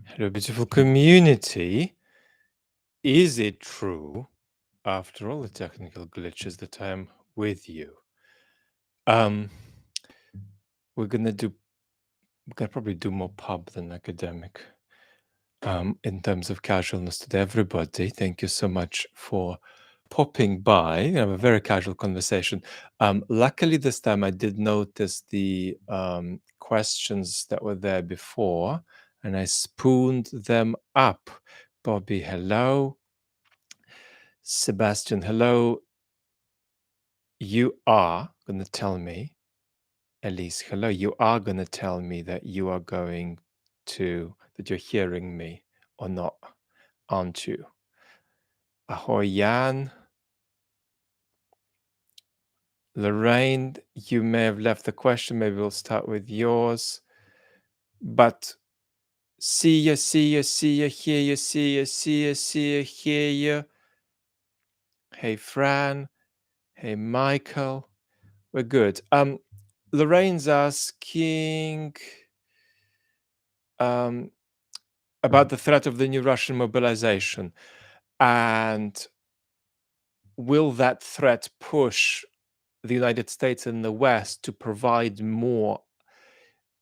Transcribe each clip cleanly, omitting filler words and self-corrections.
Hello, beautiful community. Is it true, after all the technical glitches, that I'm with you? Um, we're gonna probably do more pub than academic. In terms of casualness to everybody, thank you so much for popping by. Have a very casual conversation. Luckily, this time I did notice the questions that were there before, and I spooned them up. Bobby, hello. Sebastian, hello. You are going to tell me, Elise, hello. You are going to tell me that that you're hearing me or not, aren't you? Ahoy, Jan. Lorraine, you may have left the question. Maybe we'll start with yours. But see ya, hear ya, see ya, hear ya. Hey, Fran. Hey, Michael. We're good. Lorraine's asking about the threat of the new Russian mobilization. And will that threat push the United States and the West to provide more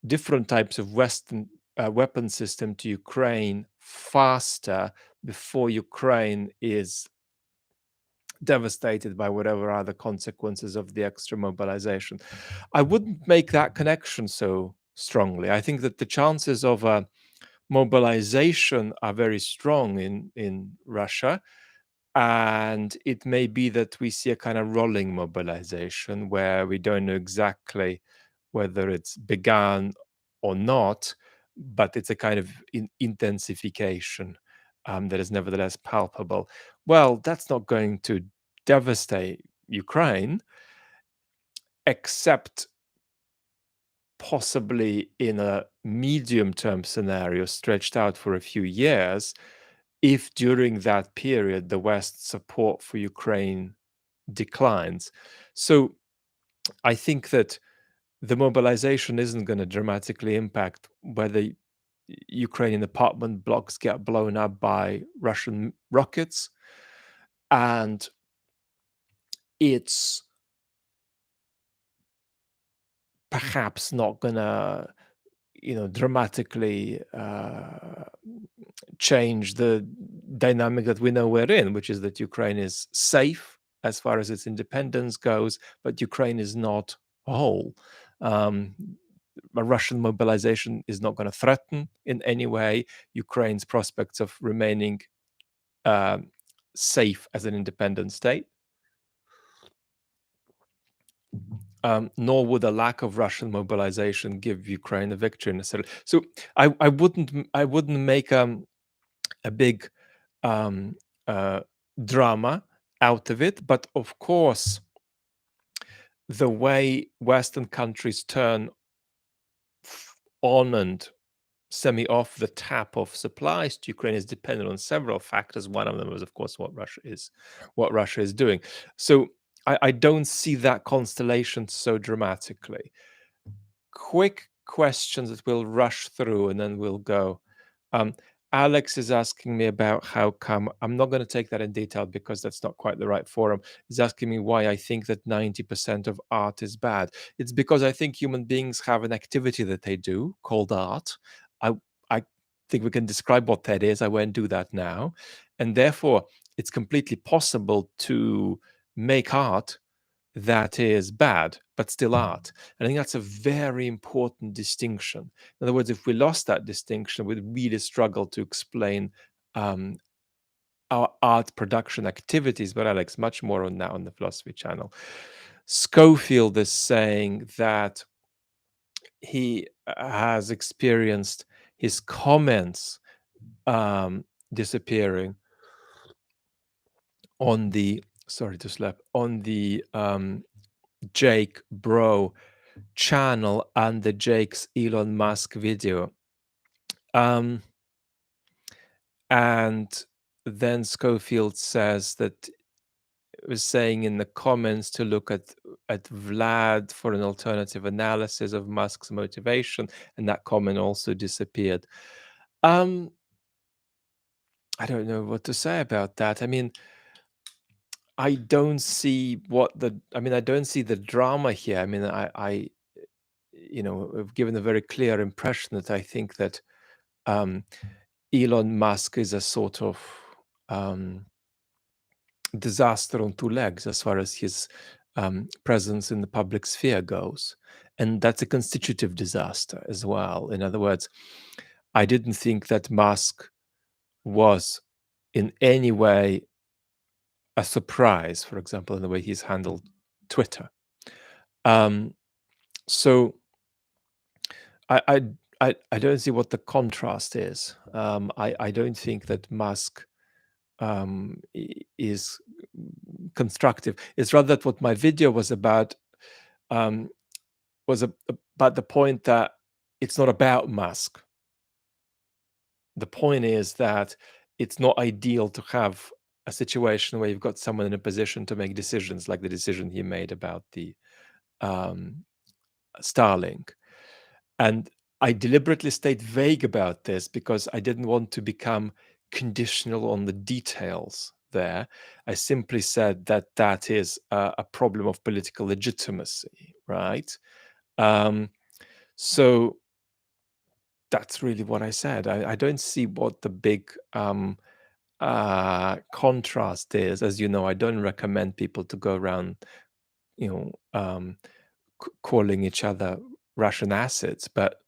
different types of Western weapon system to Ukraine faster before Ukraine is devastated by whatever are the consequences of the extra mobilization? I wouldn't make that connection so strongly. I think that the chances of a mobilization are very strong in Russia. And it may be that we see a kind of rolling mobilization where we don't know exactly whether it's begun or not, but it's a kind of intensification that is nevertheless palpable. Well, that's not going to devastate Ukraine, except possibly in a medium-term scenario stretched out for a few years, if during that period the West's support for Ukraine declines. So I think that the mobilization isn't going to dramatically impact whether Ukrainian apartment blocks get blown up by Russian rockets. And it's perhaps not going to dramatically change the dynamic that we know we're in, which is that Ukraine is safe as far as its independence goes, but Ukraine is not whole. A Russian mobilization is not going to threaten in any way Ukraine's prospects of remaining safe as an independent state. Nor would a lack of Russian mobilization give Ukraine a victory necessarily. So I wouldn't make a big drama out of it. But of course, the way Western countries turn on and semi-off the tap of supplies to Ukraine is dependent on several factors. One of them is, of course, what Russia is doing. So I don't see that constellation so dramatically. Quick questions that we'll rush through and then we'll go. Alex is asking me about how come, I'm not going to take that in detail because that's not quite the right forum. He's asking me why I think that 90% of art is bad. It's because I think human beings have an activity that they do called art. I think we can describe what that is. I won't do that now. And therefore, it's completely possible to make art that is bad, but still art. And I think that's a very important distinction. In other words, if we lost that distinction, we'd really struggle to explain our art production activities. But Alex, much more on that on the Philosophy Channel. Schofield is saying that he has experienced his comments disappearing on the Jake Bro channel under Jake's Elon Musk video. And then Schofield says that was saying in the comments to look at Vlad for an alternative analysis of Musk's motivation, and that comment also disappeared. Um, I don't know what to say about that. I mean, I don't see I don't see the drama here. I mean, I've given a very clear impression that I think that um, Elon Musk is a sort of um, disaster on two legs as far as his presence in the public sphere goes. And that's a constitutive disaster as well. In other words, I didn't think that Musk was in any way a surprise, for example, in the way he's handled Twitter. Um, so I, I I don't see what the contrast is. I don't think that Musk is constructive. It's rather that what my video was about um, about the point that it's not about Musk. The point is that it's not ideal to have a situation where you've got someone in a position to make decisions like the decision he made about the um, Starlink. And I deliberately stayed vague about this because I didn't want to become conditional on the details there. I simply said that that is a problem of political legitimacy, right? Um, so that's really what I said. I don't see what the big contrast is. As you know, I don't recommend people to go around, you know, calling each other Russian assets, but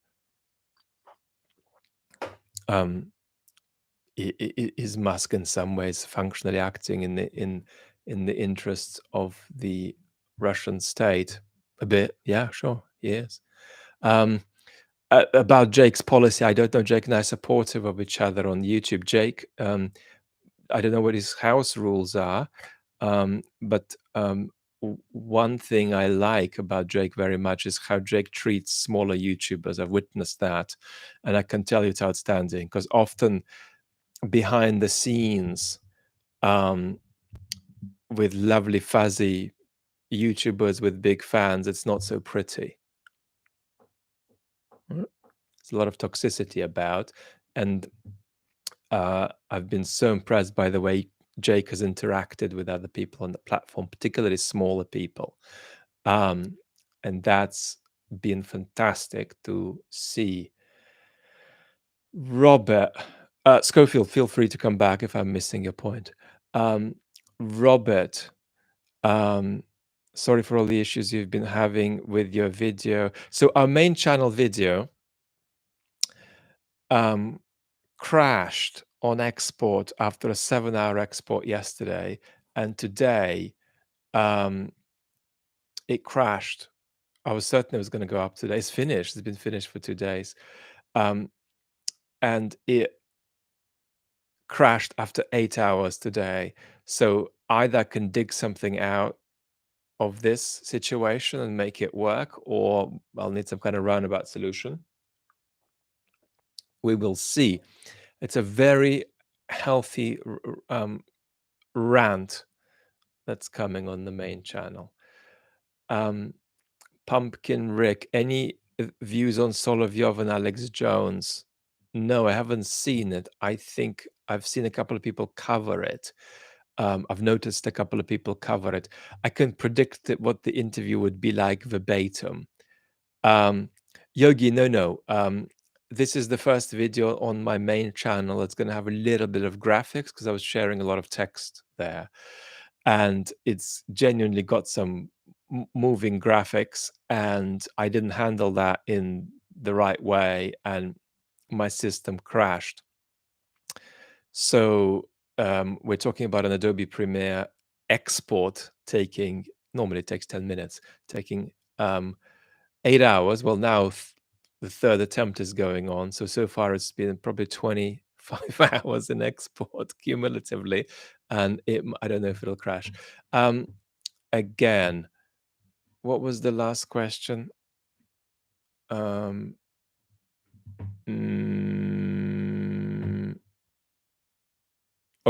um, is Musk in some ways functionally acting in the interests of the Russian state? A bit, yeah, sure, he is. About Jake's policy, I don't know. Jake and I are supportive of each other on YouTube. Jake, I don't know what his house rules are, but one thing I like about Jake very much is how Jake treats smaller YouTubers. I've witnessed that, and I can tell you it's outstanding because often behind the scenes, um, with lovely fuzzy YouTubers with big fans, it's not so pretty. There's a lot of toxicity about, and I've been so impressed by the way Jake has interacted with other people on the platform, particularly smaller people. And that's been fantastic to see. Robert, Schofield, feel free to come back if I'm missing your point. Robert, sorry for all the issues you've been having with your video. So our main channel video crashed on export after a 7-hour export yesterday, and today it crashed. I was certain it was going to go up today. It's finished. It's been finished for 2 days, and it crashed after 8 hours today. So either I can dig something out of this situation and make it work, or I'll need some kind of roundabout solution. We will see. It's a very healthy rant that's coming on the main channel. Pumpkin Rick, any views on Solovyov and Alex Jones? No, I haven't seen it. I think I've seen a couple of people cover it. I've noticed a couple of people cover it. I can predict what the interview would be like verbatim. Yogi, no. This is the first video on my main channel. It's going to have a little bit of graphics because I was sharing a lot of text there. And it's genuinely got some moving graphics, and I didn't handle that in the right way, and my system crashed. So we're talking about an Adobe Premiere export taking, normally it takes 10 minutes, taking 8 hours. Well, now the third attempt is going on. So far it's been probably 25 hours in export cumulatively, and I don't know if it'll crash. Again, what was the last question? Oh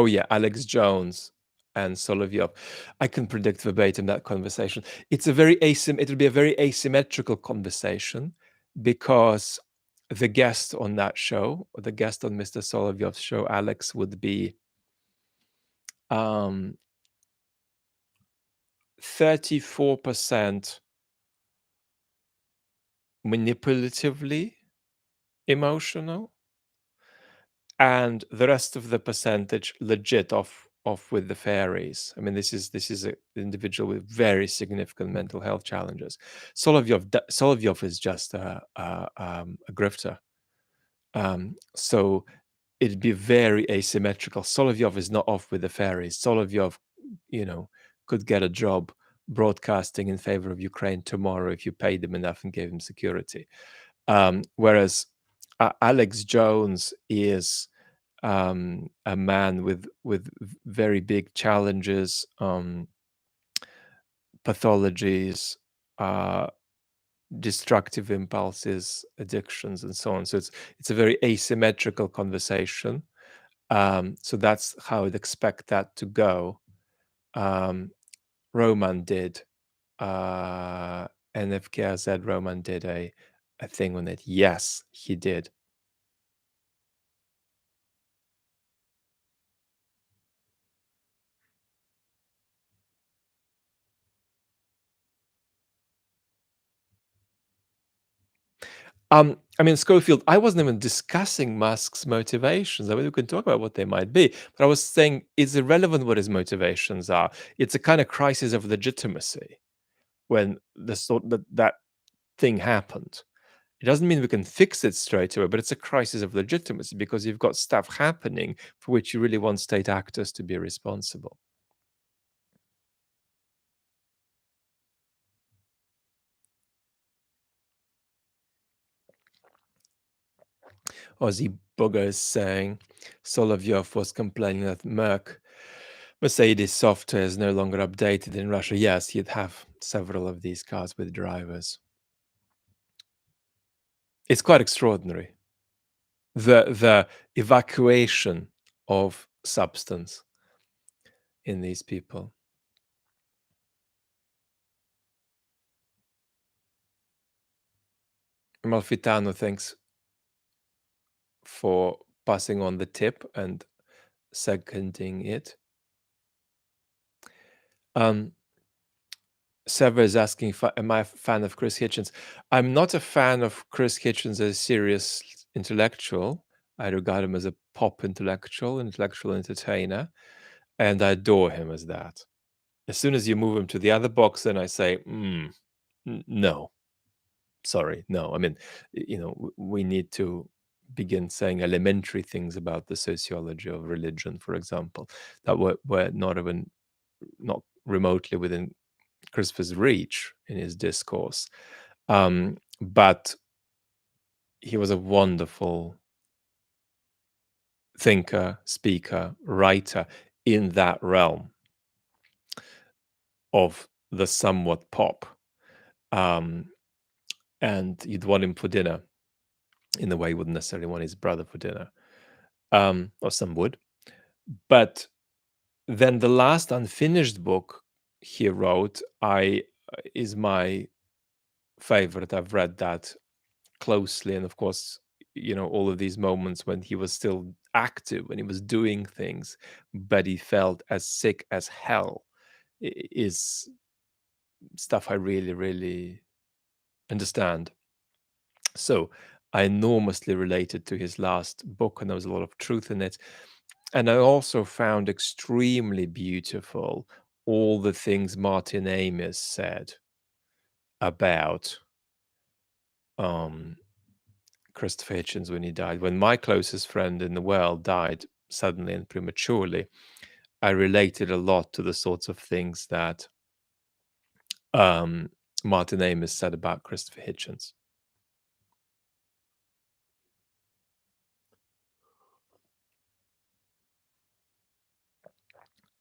yeah, Alex Jones and Solovyov. I can predict verbatim that conversation. It'll be a very asymmetrical conversation because the guest on that show, or the guest on Mr. Solovyov's show, Alex, would be 34% manipulatively emotional, and the rest of the percentage legit off with the fairies. I mean, this is an individual with very significant mental health challenges. Solovyov is just a grifter. So it'd be very asymmetrical. Solovyov is not off with the fairies. Solovyov, could get a job broadcasting in favor of Ukraine tomorrow if you paid him enough and gave him security. Whereas Alex Jones is a man with very big challenges, pathologies, destructive impulses, addictions, and so on. So it's a very asymmetrical conversation. So that's how I'd expect that to go. Roman did, NFKZ Roman did a thing on it. Yes, he did. I mean, Schofield, I wasn't even discussing Musk's motivations. I mean, we can talk about what they might be, but I was saying it's irrelevant what his motivations are. It's a kind of crisis of legitimacy when that thing happened. It doesn't mean we can fix it straight away, but it's a crisis of legitimacy because you've got stuff happening for which you really want state actors to be responsible. Ozzy Booger is saying Solovyov was complaining that Mercedes software is no longer updated in Russia. Yes, you'd have several of these cars with drivers. It's quite extraordinary. The evacuation of substance in these people. Malfitano, thanks for passing on the tip and seconding it. Sever is asking, am I a fan of Chris Hitchens? I'm not a fan of Chris Hitchens as a serious intellectual. I regard him as a pop intellectual entertainer, and I adore him as that. As soon as you move him to the other box, then I say, no, sorry, no. I mean, we need to begin saying elementary things about the sociology of religion, for example, that were not remotely within Christopher's reach in his discourse. But he was a wonderful thinker, speaker, writer in that realm of the somewhat pop. And you'd want him for dinner in the way you wouldn't necessarily want his brother for dinner. Or some would. But then the last unfinished book he wrote is my favorite. I've read that closely, and of course, all of these moments when he was still active, when he was doing things, but he felt as sick as hell, is stuff I really, really understand. So I enormously related to his last book, and there was a lot of truth in it. And I also found extremely beautiful all the things Martin Amis said about Christopher Hitchens when he died. When my closest friend in the world died suddenly and prematurely, I related a lot to the sorts of things that Martin Amis said about Christopher Hitchens.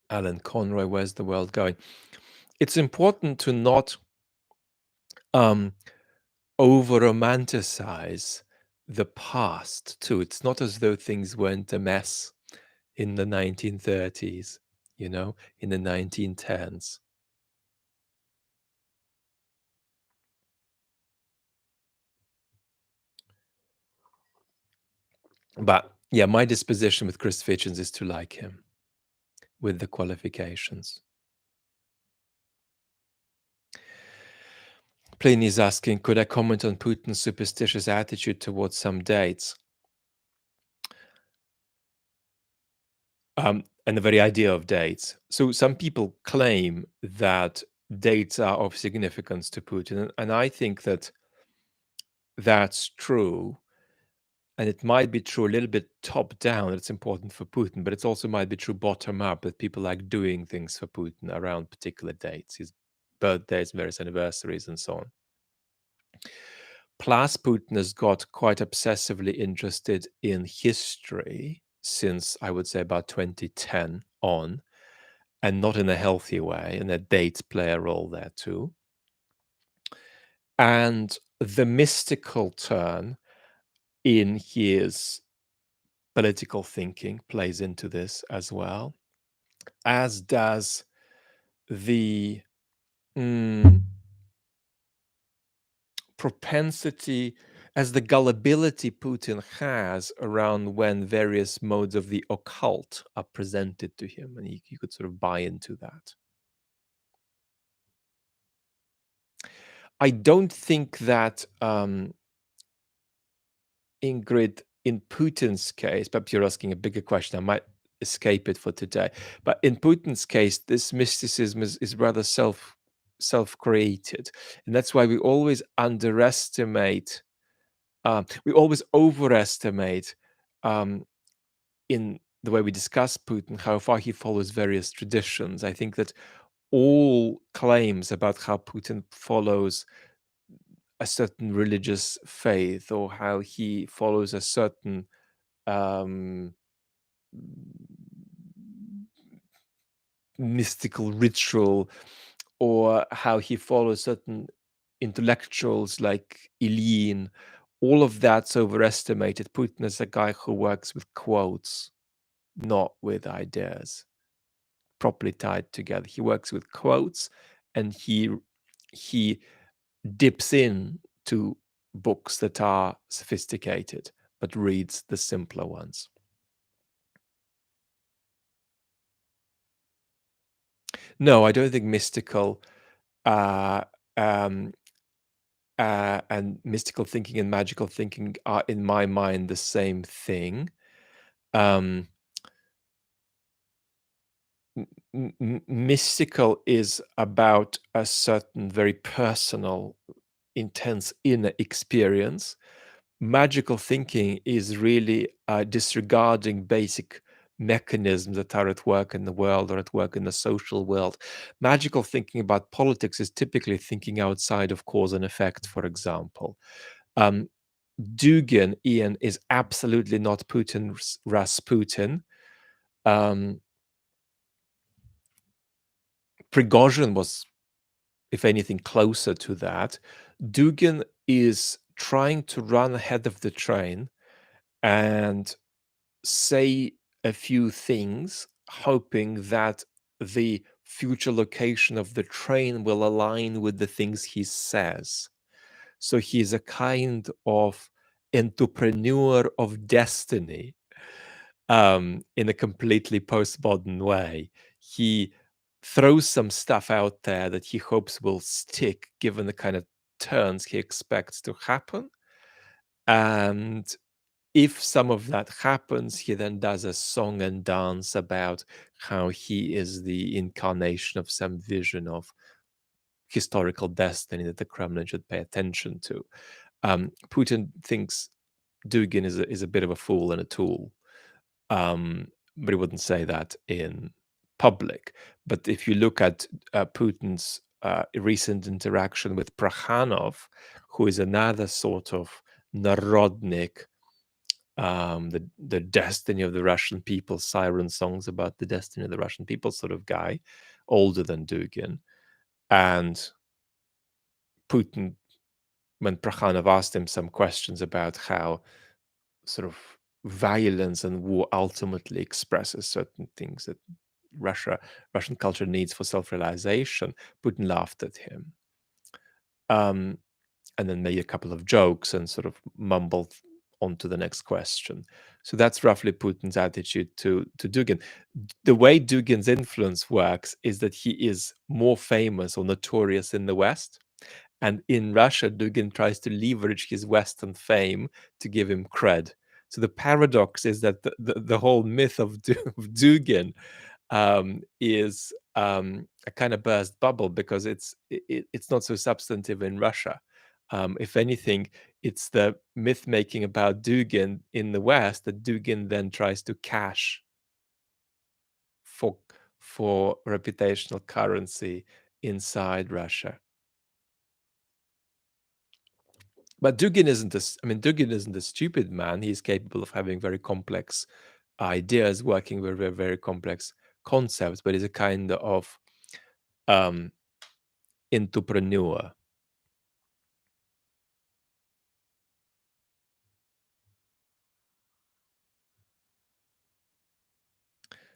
Alan Conroy, where's the world going? It's important to not over romanticize the past too. It's not as though things weren't a mess in the 1930s, in the 1910s. But yeah, my disposition with Christopher Hitchens is to like him with the qualifications. Pliny is asking, could I comment on Putin's superstitious attitude towards some dates? And the very idea of dates. So some people claim that dates are of significance to Putin, and I think that that's true. And it might be true a little bit top down, it's important for Putin, but it also might be true bottom up that people like doing things for Putin around particular dates, his birthdays, various anniversaries, and so on. Plus, Putin has got quite obsessively interested in history since, I would say, about 2010 on, and not in a healthy way, and that dates play a role there too. And the mystical turn in his political thinking plays into this as well, as does the propensity, as the gullibility Putin has around when various modes of the occult are presented to him, and he could sort of buy into that. I don't think that Ingrid, in Putin's case, perhaps you're asking a bigger question. I might escape it for today, but in Putin's case, this mysticism is rather self-created, and that's why we always underestimate. We always overestimate in the way we discuss Putin how far he follows various traditions. I think that all claims about how Putin follows a certain religious faith or how he follows a certain um, mystical ritual, or how he follows certain intellectuals like Ilyin, all of that's overestimated. Putin is a guy who works with quotes, not with ideas properly tied together. He works with quotes, and he dips in to books that are sophisticated, but reads the simpler ones. No, I don't think mystical uh, um, and mystical thinking and magical thinking are, in my mind, the same thing. Um, Mystical is about a certain very personal, intense inner experience. Magical thinking is really disregarding basic mechanisms that are at work in the world or at work in the social world. Magical thinking about politics is typically thinking outside of cause and effect, for example. Um, Dugin, Ian, is absolutely not Putin's Rasputin. Um, Prigozhin was, if anything, closer to that. Dugin is trying to run ahead of the train and say a few things, hoping that the future location of the train will align with the things he says. So he's a kind of entrepreneur of destiny, in a completely postmodern way. He throws some stuff out there that he hopes will stick given the kind of turns he expects to happen. And if some of that happens, he then does a song and dance about how he is the incarnation of some vision of historical destiny that the Kremlin should pay attention to. Putin thinks Dugin is a bit of a fool and a tool, but he wouldn't say that in public. But if you look at Putin's recent interaction with Prokhanov, who is another sort of narodnik, the destiny of the Russian people, siren songs about the destiny of the Russian people sort of guy, older than Dugin. And Putin, when Prokhanov asked him some questions about how sort of violence and war ultimately expresses certain things that Russian culture needs for self-realization, Putin laughed at him. And then made a couple of jokes and sort of mumbled on to the next question. So that's roughly Putin's attitude to Dugin. The way Dugin's influence works is that he is more famous or notorious in the West. And in Russia, Dugin tries to leverage his Western fame to give him cred. So the paradox is that the whole myth of of Dugin is a kind of burst bubble because it's not so substantive in Russia. If anything, it's the myth making about Dugin in the West that Dugin then tries to cash for reputational currency inside Russia. But Dugin isn't Dugin isn't a stupid man. He's capable of having very complex ideas, working with very, very complex concepts, but he's a kind of um, entrepreneur.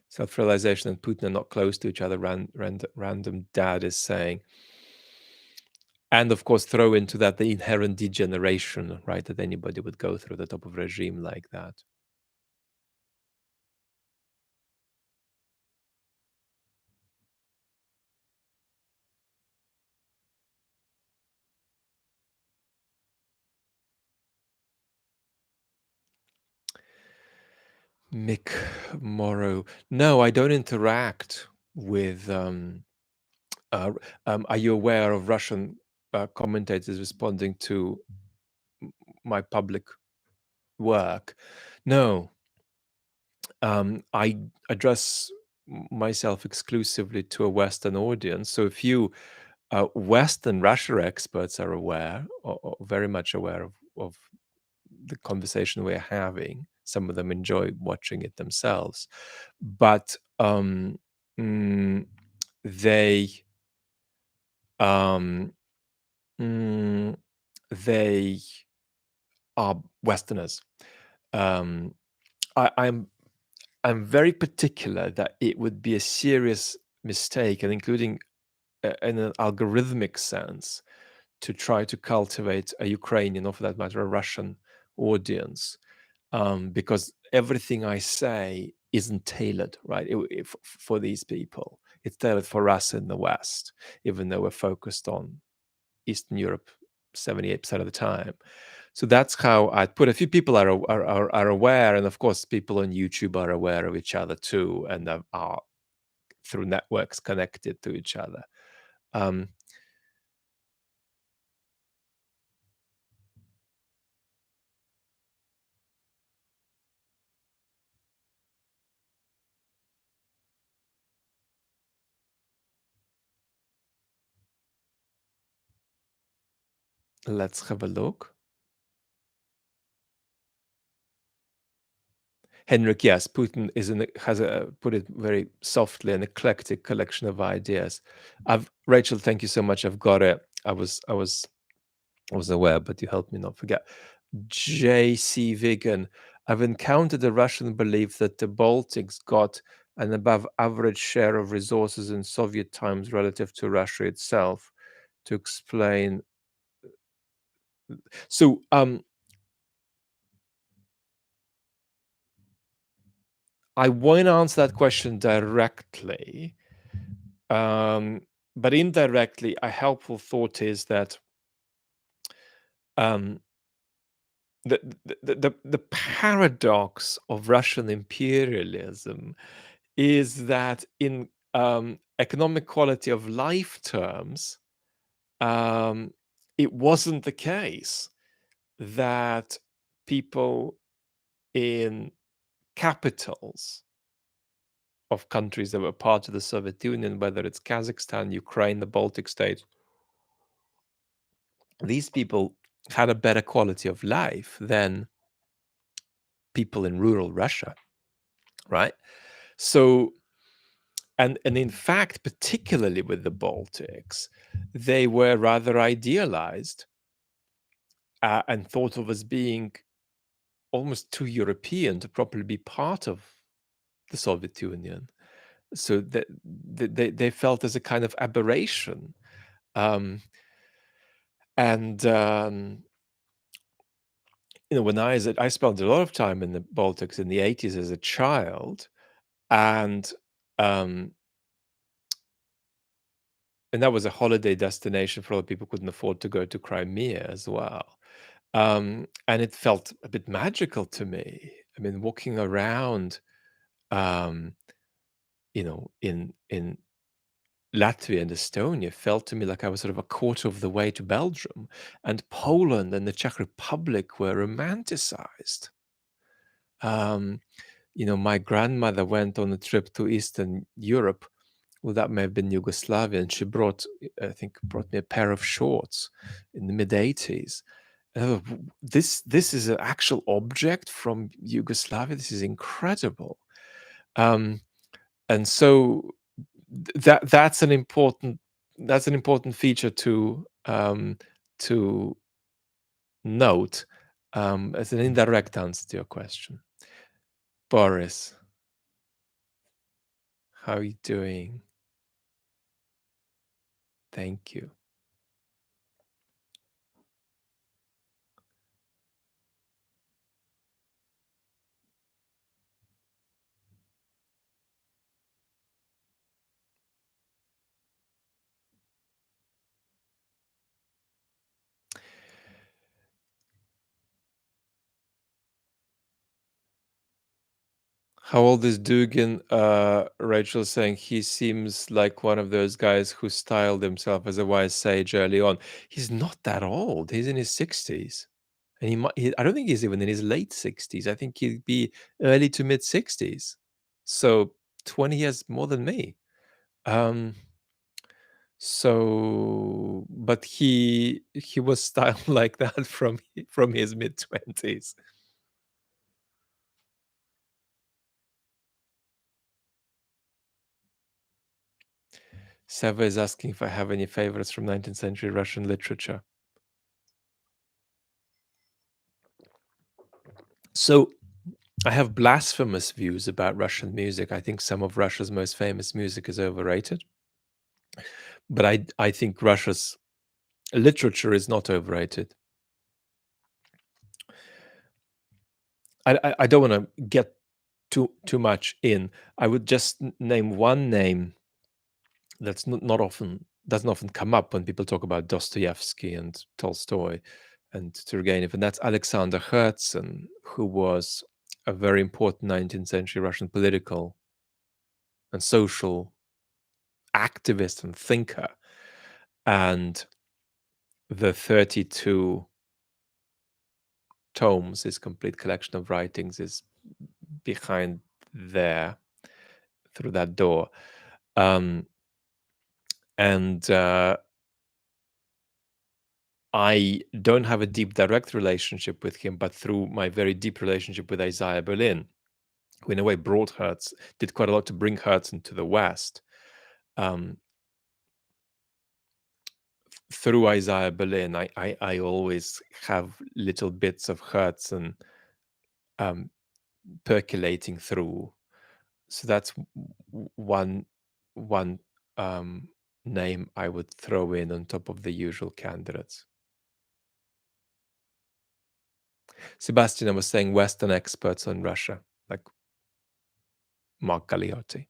Self-realization and Putin are not close to each other, random dad is saying. And of course, throw into that the inherent degeneration, right, that anybody would go through the top of a regime like that. Mick Morrow. No, I don't interact with. Are you aware of Russian commentators responding to my public work? No. I address myself exclusively to a Western audience. So if you Western Russia experts are aware, or very much aware of the conversation we're having. Some of them enjoy watching it themselves, but they they are Westerners. I'm very particular that it would be a serious mistake, and including in an algorithmic sense, to try to cultivate a Ukrainian, or for that matter, a Russian audience, because everything I say isn't tailored, right, for these people. It's tailored for us in the West, even though we're focused on Eastern Europe 78% of the time. So that's how I'd put. A few people are aware, and of course, people on YouTube are aware of each other too, and are through networks connected to each other. Let's have a look. Henrik, yes, Putin has put it very softly, an eclectic collection of ideas. Rachel, thank you so much. I've got it. I was aware, but you helped me not forget. J.C. Vigan, I've encountered a Russian belief that the Baltics got an above average share of resources in Soviet times relative to Russia itself. To explain, so I won't answer that question directly, but indirectly, a helpful thought is that the paradox of Russian imperialism is that in economic quality of life terms, it wasn't the case that people in capitals of countries that were part of the Soviet Union, whether it's Kazakhstan, Ukraine, the Baltic states, these people had a better quality of life than people in rural Russia, right? So, and in fact, particularly with the Baltics, they were rather idealized and thought of as being almost too European to properly be part of the Soviet Union. So that they felt as a kind of aberration, and when I spent a lot of time in the Baltics in the 80s as a child, and um, and that was a holiday destination for a lot of people who couldn't afford to go to Crimea as well. And it felt a bit magical to me. I mean, walking around, um, in Latvia and Estonia felt to me like I was sort of a quarter of the way to Belgium, and Poland and the Czech Republic were romanticized. Um, my grandmother went on a trip to Eastern Europe. Well, that may have been Yugoslavia, and she I think, brought me a pair of shorts in the mid '80s. And I thought, This is an actual object from Yugoslavia. This is incredible." Um, and so that's an important feature to note, as an indirect answer to your question. Boris, how are you doing? Thank you. How old is Dugin? Rachel saying he seems like one of those guys who styled himself as a wise sage early on. He's not that old. He's in his 60s. And I don't think he's even in his late 60s. I think he'd be early to mid 60s. So 20 years more than me. Um, but he was styled like that from his mid 20s. Seva is asking if I have any favorites from 19th century Russian literature. So I have blasphemous views about Russian music. I think some of Russia's most famous music is overrated. But I think Russia's literature is not overrated. I don't want to get too much in. I would just name one name that's not often doesn't often come up when people talk about Dostoevsky and Tolstoy and Turgenev, and that's Alexander Herzen, who was a very important 19th century Russian political and social activist and thinker. And the 32 tomes, his complete collection of writings, is behind there through that door. And I don't have a deep direct relationship with him, but through my very deep relationship with Isaiah Berlin, who in a way did quite a lot to bring Herz into the West. Through Isaiah Berlin, I always have little bits of Herz and percolating through. So that's one name I would throw in on top of the usual candidates. Sebastian, I was saying Western experts on Russia, like Mark Galeotti.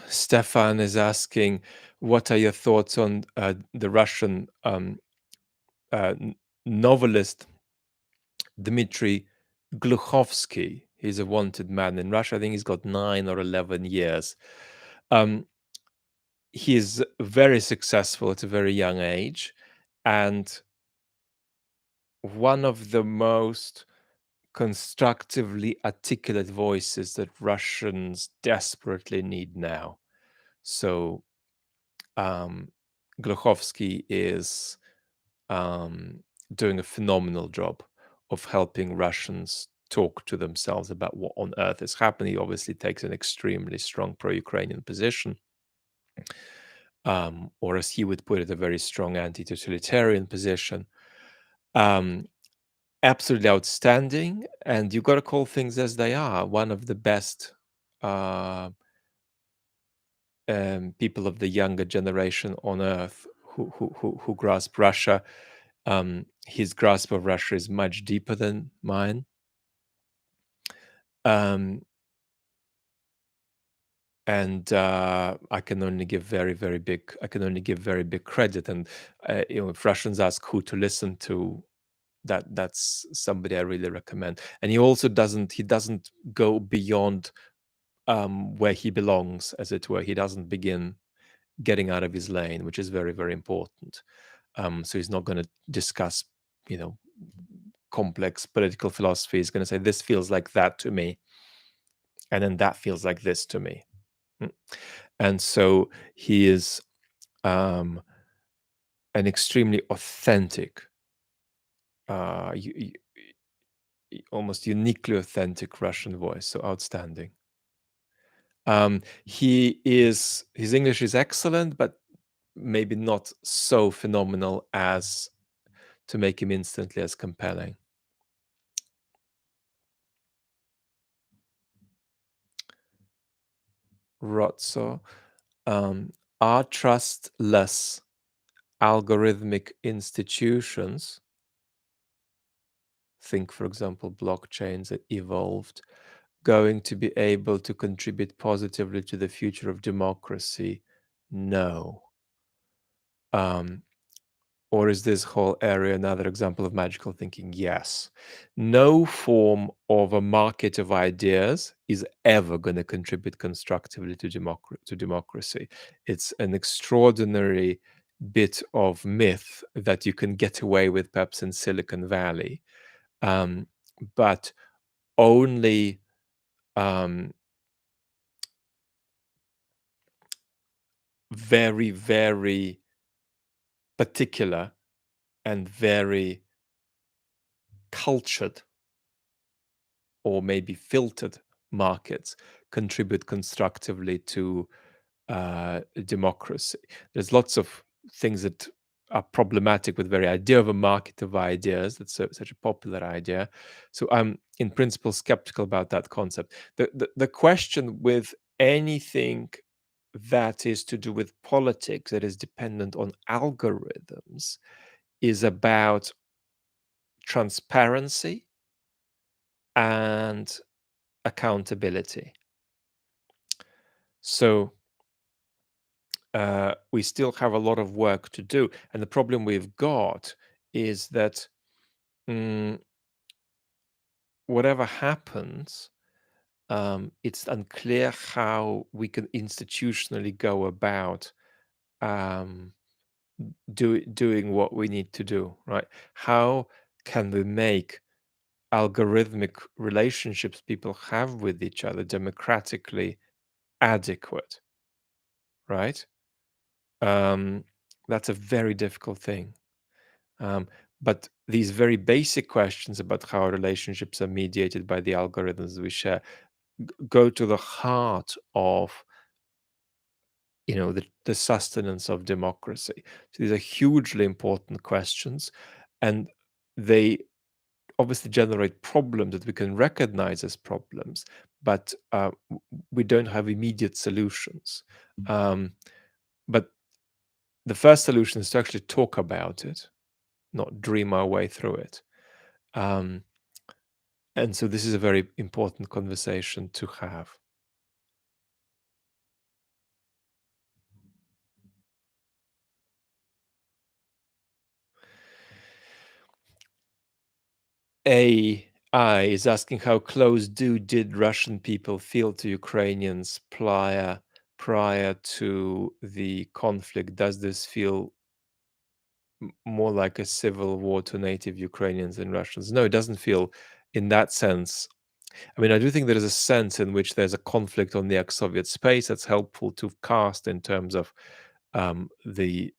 Stefan is asking, what are your thoughts on the Russian novelist Dmitry Glukhovsky? He's a wanted man in Russia. I think he's got 9 or 11 years. He's very successful at a very young age, and one of the most constructively articulate voices that Russians desperately need now. So Glukhovsky is doing a phenomenal job of helping Russians talk to themselves about what on earth is happening. He obviously takes an extremely strong pro-Ukrainian position. or as he would put it, a very strong anti-totalitarian position. Um, Absolutely outstanding, and you got to call things as they are. One of the best uh, people of the younger generation on earth who grasp Russia. His grasp of Russia is much deeper than mine. Um, and I can only give very big. I can only give very big credit. And if Russians ask who to listen to, that's somebody I really recommend. And he also doesn't. He doesn't go beyond where he belongs, as it were. He doesn't begin getting out of his lane, which is very important. So he's not going to discuss, you know, complex political philosophy. He's going to say this feels like that to me, and then that feels like this to me. And so he is an extremely authentic, almost uniquely authentic Russian voice. So outstanding. His English is excellent, but maybe not so phenomenal as to make him instantly as compelling. Rotso, are trustless algorithmic institutions, think for example blockchains that evolved, going to be able to contribute positively to the future of democracy? No. Or is this whole area another example of magical thinking? Yes. No form of a market of ideas is ever going to contribute constructively to democracy. It's an extraordinary bit of myth that you can get away with perhaps in Silicon Valley, but only very particular and very cultured or maybe filtered markets contribute constructively to democracy. There's lots of things that are problematic with the very idea of a market of ideas. That's such a popular idea. So I'm in principle skeptical about that concept. The question with anything that is to do with politics that is dependent on algorithms is about transparency and accountability. So we still have a lot of work to do. And the problem we've got is that whatever happens, it's unclear how we can institutionally go about doing what we need to do, right? How can we make algorithmic relationships people have with each other democratically adequate, right? That's a very difficult thing. But these very basic questions about how our relationships are mediated by the algorithms we share go to the heart of, you know, the sustenance of democracy. So these are hugely important questions, and they obviously generate problems that we can recognize as problems, but we don't have immediate solutions. But the first solution is to actually talk about it, not dream our way through it. And so this is a very important conversation to have. AI is asking how close did Russian people feel to Ukrainians prior to the conflict? Does this feel more like a civil war to native Ukrainians than Russians? No, it doesn't feel in that sense. I mean, I do think there is a sense in which there's a conflict on the ex-Soviet space that's helpful to cast in terms of the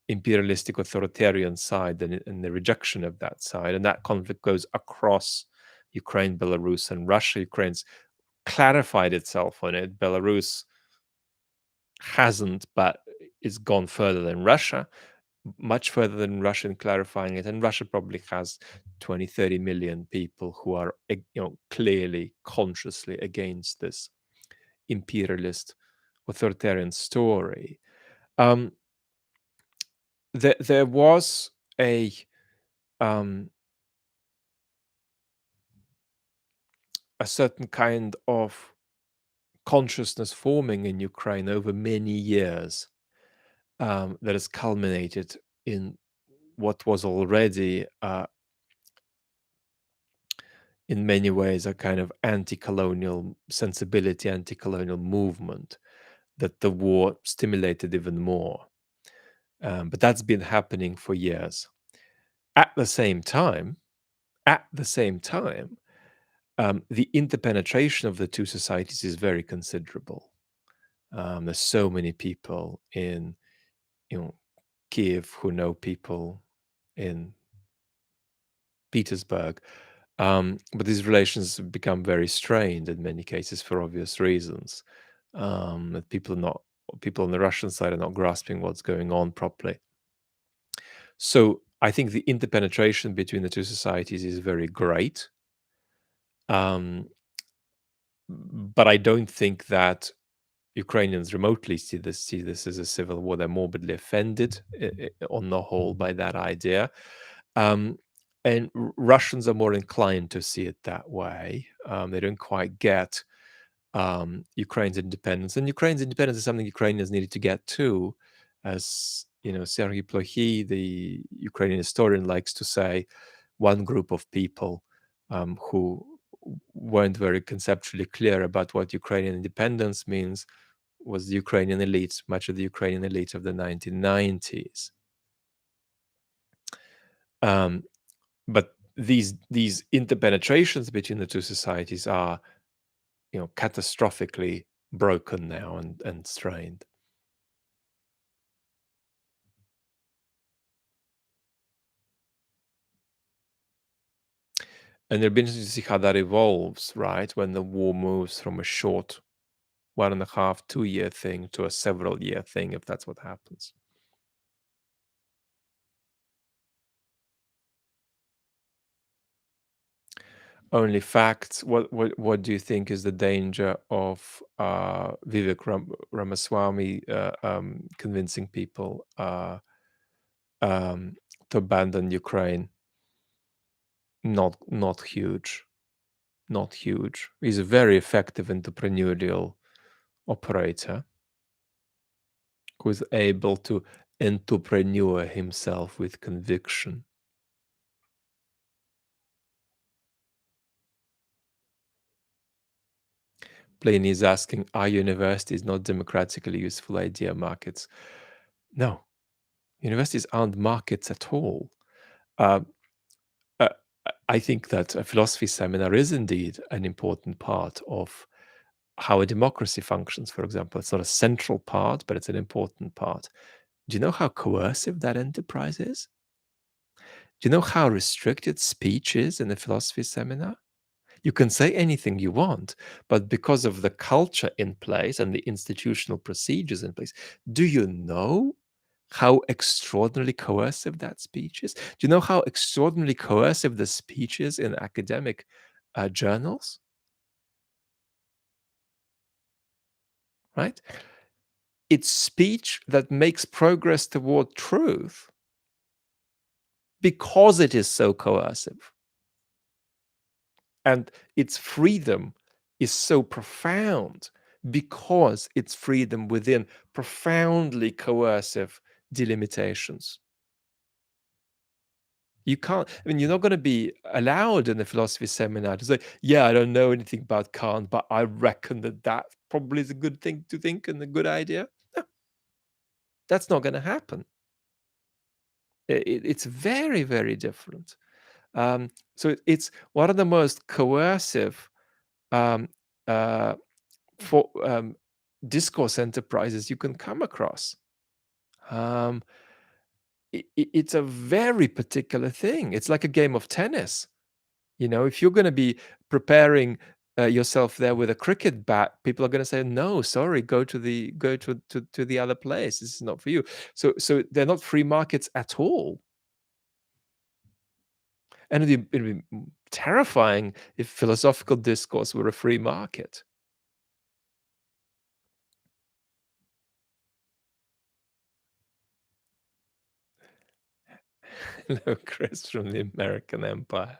imperialistic authoritarian side and the rejection of that side. And that conflict goes across Ukraine, Belarus, and Russia. Ukraine's clarified itself on it. Belarus hasn't, but it's gone further than Russia, much further than Russia in clarifying it. And Russia probably has 20, 30 million people who are, clearly, consciously against this imperialist authoritarian story. Um, there was um, a certain kind of consciousness forming in Ukraine over many years that has culminated in what was already, in many ways, a kind of anti-colonial sensibility, anti-colonial movement that the war stimulated even more. But that's been happening for years. At the same time, the interpenetration of the two societies is very considerable. There's so many people in, Kiev who know people in Petersburg, but these relations have become very strained in many cases for obvious reasons. That people on the Russian side are not grasping what's going on properly. So I think the interpenetration between the two societies is very great. But I don't think that Ukrainians remotely see this as a civil war. They're morbidly offended, on the whole, by that idea. And Russians are more inclined to see it that way. They don't quite get Ukraine's independence, and Ukraine's independence is something Ukrainians needed to get too, as Sergei Plokhy, the Ukrainian historian, likes to say. One group of people who weren't very conceptually clear about what Ukrainian independence means was the Ukrainian elites, much of the Ukrainian elites of the 1990s. But these interpenetrations between the two societies are, catastrophically broken now and strained. And it'll be interesting to see how that evolves, right? When the war moves from a short 1.5, 2 year thing to a several year thing, if that's what happens. Only facts. What do you think is the danger of Vivek Ramaswamy convincing people to abandon Ukraine? Not huge. Not huge. He's a very effective entrepreneurial operator who is able to entrepreneur himself with conviction. Pliny is asking, are universities not democratically useful idea markets? No, universities aren't markets at all. Uh, uh, I think that a philosophy seminar is indeed an important part of how a democracy functions, for example. It's not a central part, but it's an important part. Do you know how coercive that enterprise is? Do you know how restricted speech is in a philosophy seminar? You can say anything you want, but because of the culture in place and the institutional procedures in place, do you know how extraordinarily coercive that speech is? Do you know how extraordinarily coercive the speech is in academic journals? Right? It's speech that makes progress toward truth because it is so coercive. And its freedom is so profound because it's freedom within profoundly coercive delimitations. You can't, you're not going to be allowed in a philosophy seminar to say, yeah, I don't know anything about Kant, but I reckon that probably is a good thing to think and a good idea. No, that's not going to happen. It's very, very different. So it's one of the most coercive um, uh, for discourse enterprises you can come across. Um, it's a very particular thing. It's like a game of tennis. If you're going to be preparing yourself there with a cricket bat, people are going to say, "No, sorry, go to the other place. This is not for you." So they're not free markets at all, and it'd be terrifying if philosophical discourse were a free market. Hello, Chris from the American Empire.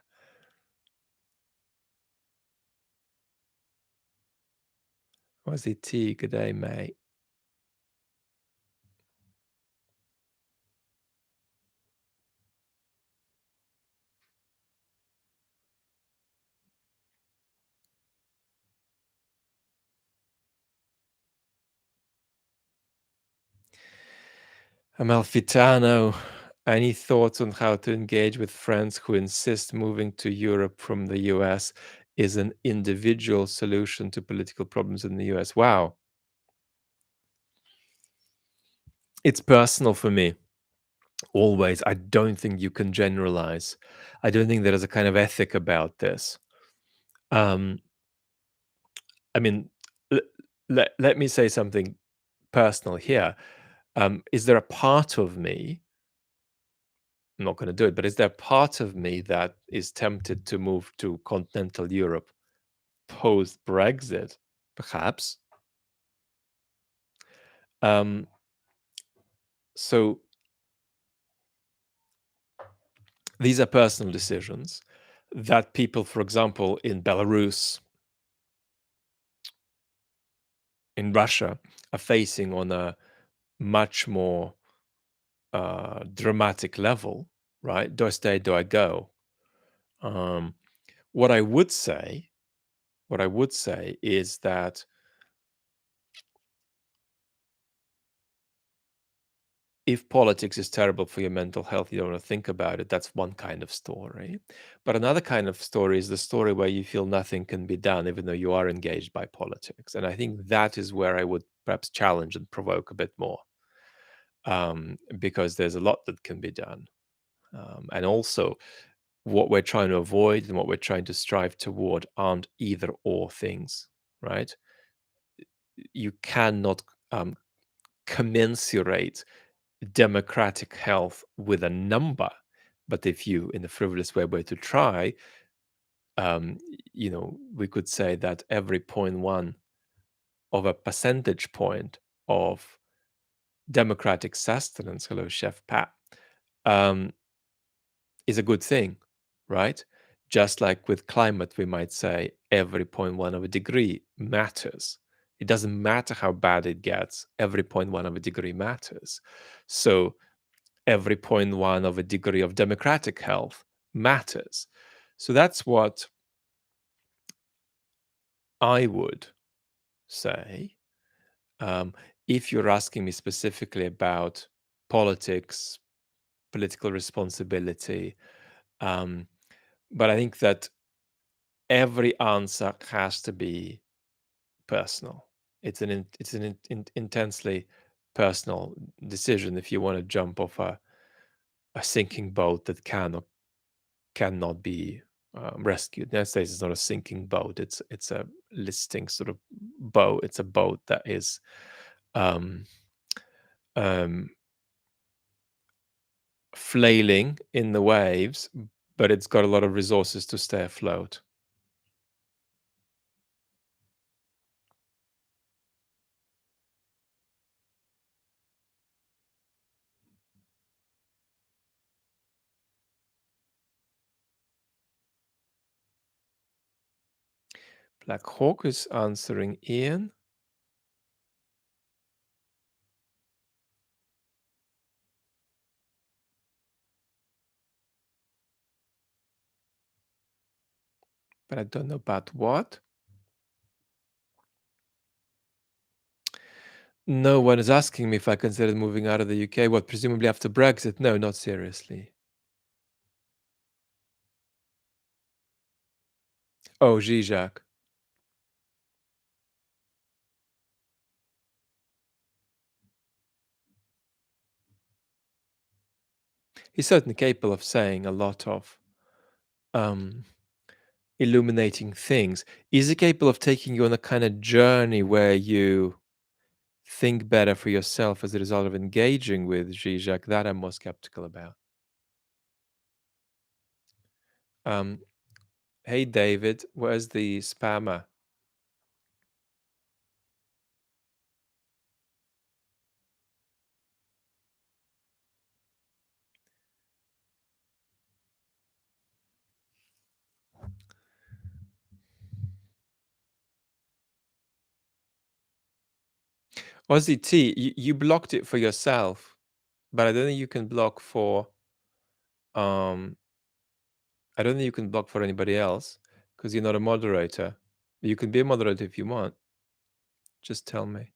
Was it tea? Good day, mate. Amalfitano, any thoughts on how to engage with friends who insist moving to Europe from the US is an individual solution to political problems in the US? Wow. It's personal for me, always. I don't think you can generalize. I don't think there is a kind of ethic about this. Um, I mean, let me say something personal here. Is there a part of me, I'm not going to do it, but is there a part of me that is tempted to move to continental Europe post Brexit? Perhaps. Um, so these are personal decisions that people, for example, in Belarus, in Russia, are facing on a much more dramatic level, right? Do I stay? Do I go? Um, what I would say, what I would say is that if politics is terrible for your mental health, you don't want to think about it. That's one kind of story. But another kind of story is the story where you feel nothing can be done, even though you are engaged by politics. And I think that is where I would perhaps challenge and provoke a bit more, because there's a lot that can be done. And also, what we're trying to avoid and what we're trying to strive toward aren't either or things, right? You cannot commensurate democratic health with a number, but if you, in a frivolous way, were to try, um, we could say that every point one of a percentage point of democratic sustenance, hello, Chef Pat, um, is a good thing, right? Just like with climate, we might say every point one of a degree matters. It doesn't matter how bad it gets, every point one of a degree matters. So every point one of a degree of democratic health matters. So that's what I would say. Um, if you're asking me specifically about politics, political responsibility, um, but I think that every answer has to be personal. It's an intensely personal decision if you want to jump off a sinking boat that cannot be rescued. The United States is not a sinking boat. It's a listing sort of boat. It's a boat that is um, um, flailing in the waves, but it's got a lot of resources to stay afloat. Black Hawk is answering Ian. But I don't know about what. No one is asking me if I considered moving out of the UK. What, presumably after Brexit? No, not seriously. Oh, Zizek. He's certainly capable of saying a lot of um, illuminating things? Is it capable of taking you on a kind of journey where you think better for yourself as a result of engaging with Zizek? That I'm more skeptical about. Um, hey, David, where's the spammer? Aussie T, you blocked it for yourself, but I don't think you can block for um I don't think you can block for anybody else because you're not a moderator. You can be a moderator if you want. Just tell me.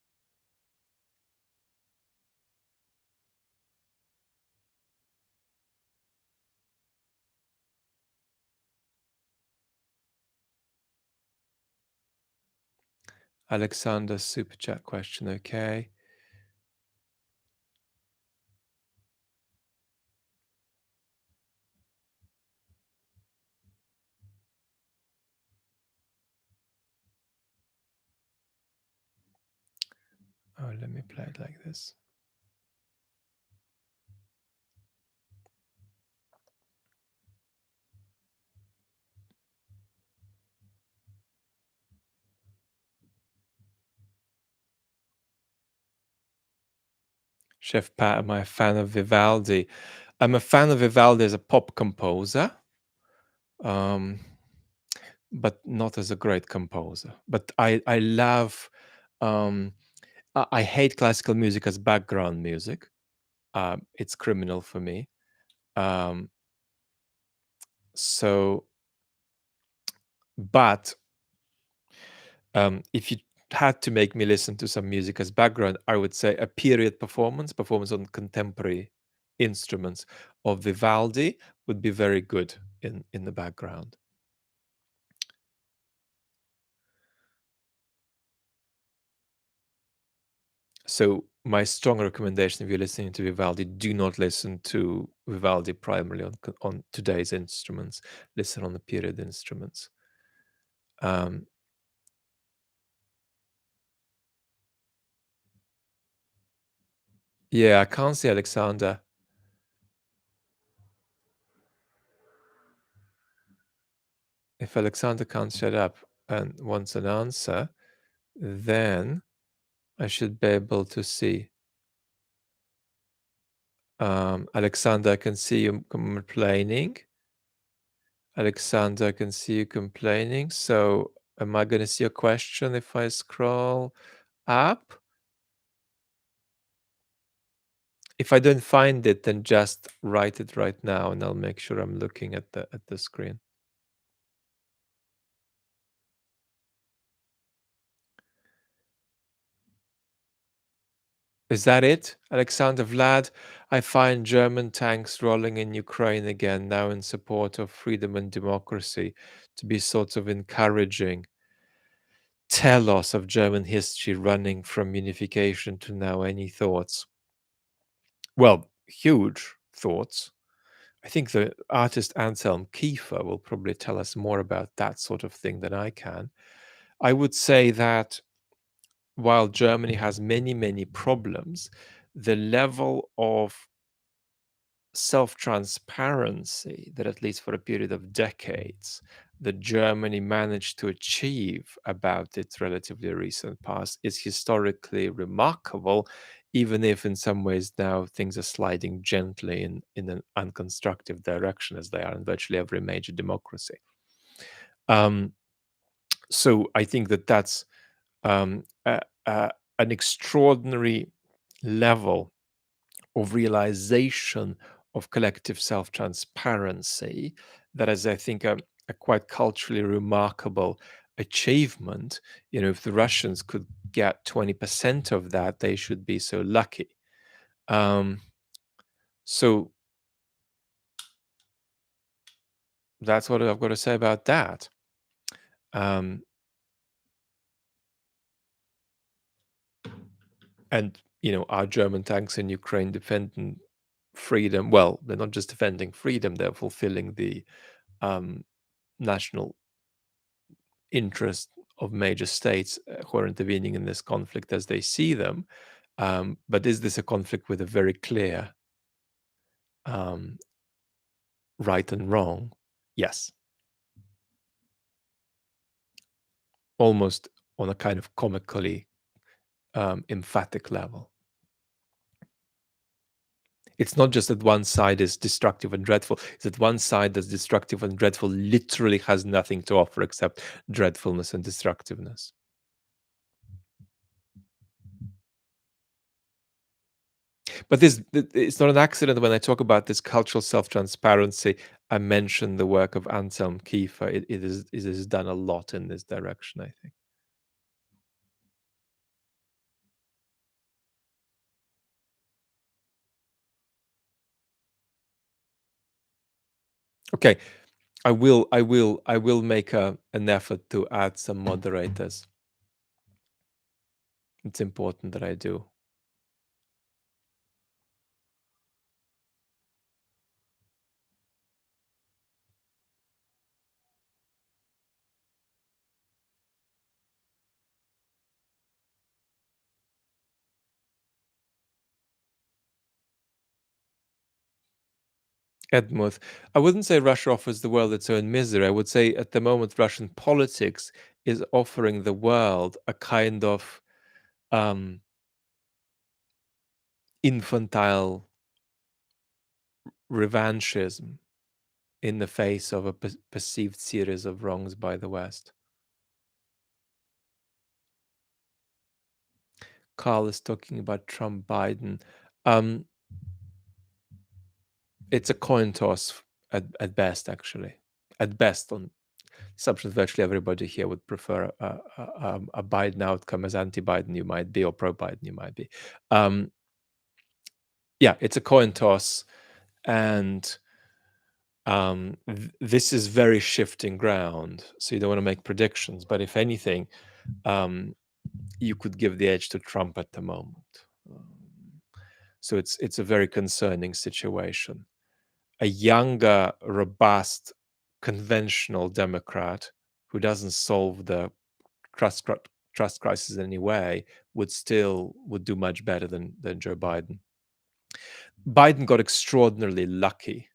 Alexander super chat question, okay. Oh, let me play it like this. Chef Pat, am I a fan of Vivaldi? I'm a fan of Vivaldi as a pop composer, um, but not as a great composer. But I love, um, I hate classical music as background music. It's criminal for me. Um, so, but if you had to make me listen to some music as background, I would say a period performance on contemporary instruments of Vivaldi would be very good in the background. So my strong recommendation, if you're listening to Vivaldi, do not listen to Vivaldi primarily on today's instruments. Listen on the period instruments. Um, yeah, I can't see Alexander. If Alexander can't shut up and wants an answer, then I should be able to see. Alexander, I can see you complaining. Alexander, I can see you complaining. So am I going to see a question if I scroll up? If I don't find it, then just write it right now and I'll make sure I'm looking at the screen. Is that it? Alexander Vlad, I find German tanks rolling in Ukraine again, now in support of freedom and democracy, to be sort of encouraging telos of German history running from unification to now. Any thoughts? Well, huge thoughts. I think the artist Anselm Kiefer will probably tell us more about that sort of thing than I can. I would say that while Germany has many, many problems, the level of self-transparency that, at least for a period of decades, that Germany managed to achieve about its relatively recent past is historically remarkable, even if in some ways now things are sliding gently in an unconstructive direction, as they are in virtually every major democracy. Um, so I think that that's um, a, an extraordinary level of realization of collective self-transparency that is, I think, a quite culturally remarkable achievement. If the Russians could get 20% of that, they should be so lucky. So that's what I've got to say about that. Um, and are German tanks in Ukraine defending freedom? Well, they're not just defending freedom; they're fulfilling the national interest of major states who are intervening in this conflict as they see them. But is this a conflict with a very clear um, right and wrong? Yes, almost on a kind of comically emphatic level. It's not just that one side is destructive and dreadful, it's that one side that's destructive and dreadful literally has nothing to offer except dreadfulness and destructiveness. But it's not an accident when I talk about this cultural self-transparency, I mention the work of Anselm Kiefer. It is done a lot in this direction, I think. Okay, I will make an effort to add some moderators. It's important that I do. Edmuth, I wouldn't say Russia offers the world its own misery. I would say at the moment Russian politics is offering the world a kind of infantile revanchism in the face of a perceived series of wrongs by the West. Carl is talking about Trump Biden. It's a coin toss at best, actually. At best, on assumption virtually everybody here would prefer a Biden outcome, as anti-Biden you might be, or pro-Biden you might be. Yeah, it's a coin toss, and this is very shifting ground. So you don't want to make predictions, but if anything, you could give the edge to Trump at the moment. So it's a very concerning situation. A younger, robust, conventional Democrat who doesn't solve the trust crisis in any way would do much better than Joe Biden. Biden got extraordinarily lucky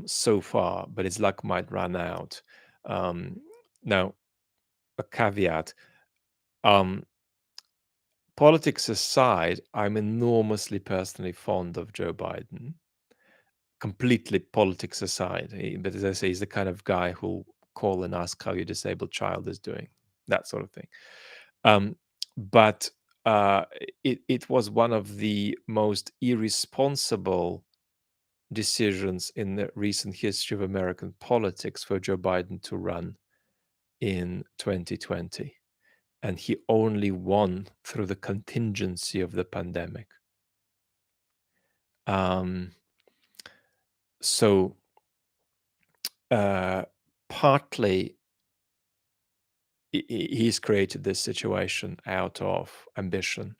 so far, but his luck might run out. Now, a caveat. Politics aside, I'm enormously personally fond of Joe Biden. Completely politics aside. But as I say, he's the kind of guy who'll call and ask how your disabled child is doing, that sort of thing. But it was one of the most irresponsible decisions in the recent history of American politics for Joe Biden to run in 2020. And he only won through the contingency of the pandemic. So partly he's created this situation out of ambition.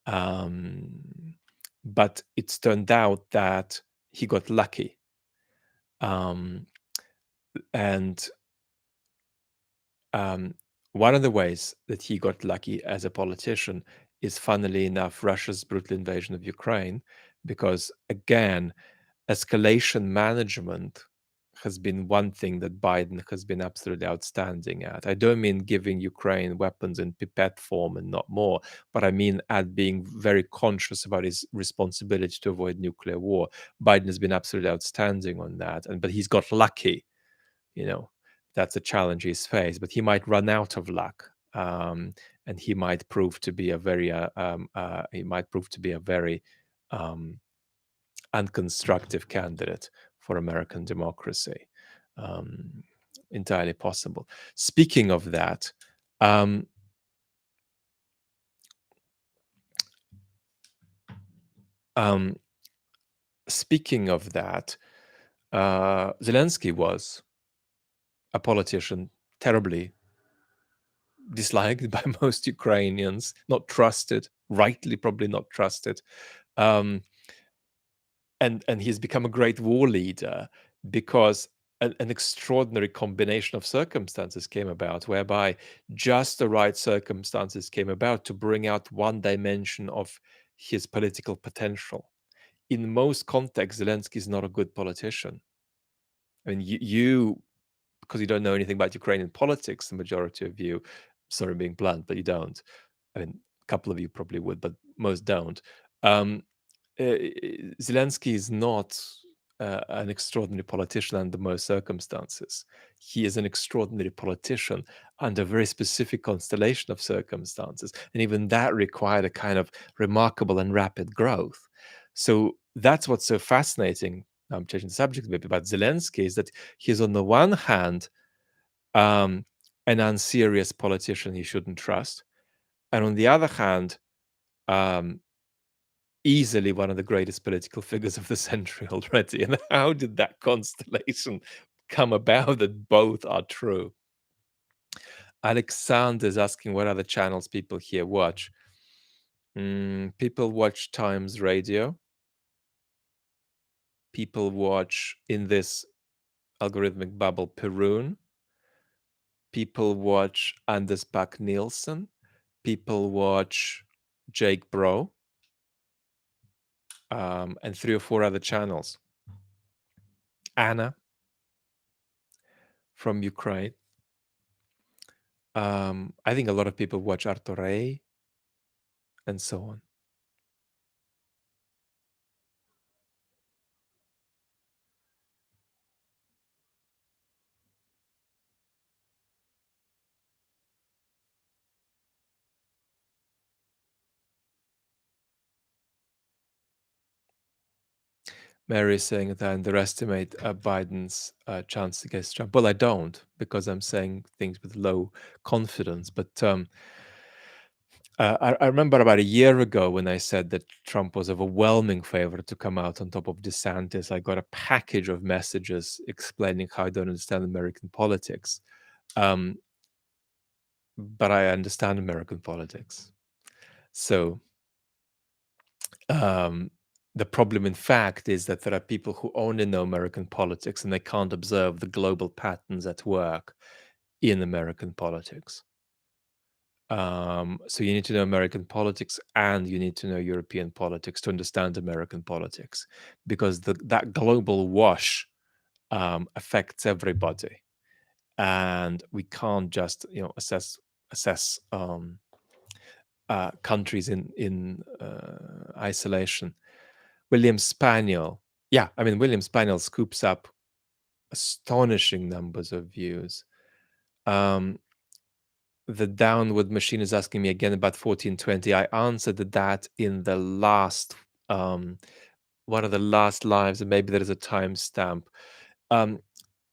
But it's turned out that he got lucky. And one of the ways that he got lucky as a politician is, funnily enough, Russia's brutal invasion of Ukraine, because, again, escalation management has been one thing that Biden has been absolutely outstanding at. I don't mean giving Ukraine weapons in pipette form and not more, but I mean at being very conscious about his responsibility to avoid nuclear war. Biden has been absolutely outstanding on that, but he's got lucky. That's a challenge he's faced, but he might run out of luck, and he might prove to be a very unconstructive candidate for American democracy. Entirely possible. Speaking of that, Zelensky was a politician terribly disliked by most Ukrainians, not trusted, rightly probably not trusted. And he's become a great war leader because an extraordinary combination of circumstances came about, whereby just the right circumstances came about to bring out one dimension of his political potential. In most contexts, Zelensky is not a good politician. I mean, you because you don't know anything about Ukrainian politics, the majority of you, sorry, being blunt, but you don't. I mean, a couple of you probably would, but most don't. Um, Zelensky is not an extraordinary politician under most circumstances. He is an extraordinary politician under a very specific constellation of circumstances. And even that required a kind of remarkable and rapid growth. So that's what's so fascinating. I'm changing the subject a bit about Zelensky, is that he's on the one hand an unserious politician you shouldn't trust, and on the other hand, um, easily one of the greatest political figures of the century already. And how did that constellation come about that both are true? Alexander is asking what other channels people here watch. People watch Times Radio. People watch, in this algorithmic bubble, Perun. People watch Anders Bach Nielsen. People watch Jake Bro. And 3 or 4 other channels. Anna from Ukraine. I think a lot of people watch Arturei and so on. Mary is saying that I underestimate Biden's chance against Trump. Well, I don't, because I'm saying things with low confidence. But I remember about a year ago when I said that Trump was overwhelming favorite to come out on top of DeSantis. I got a package of messages explaining how I don't understand American politics. But I understand American politics. So the problem, in fact, is that there are people who only know American politics and they can't observe the global patterns at work in American politics. So you need to know American politics and you need to know European politics to understand American politics, because that global wash affects everybody, and we can't just assess countries in isolation. William Spaniel. Yeah, I mean, William Spaniel scoops up astonishing numbers of views. The downward machine is asking me again about 1420. I answered that in the last, one of the last lives, and maybe there is a timestamp.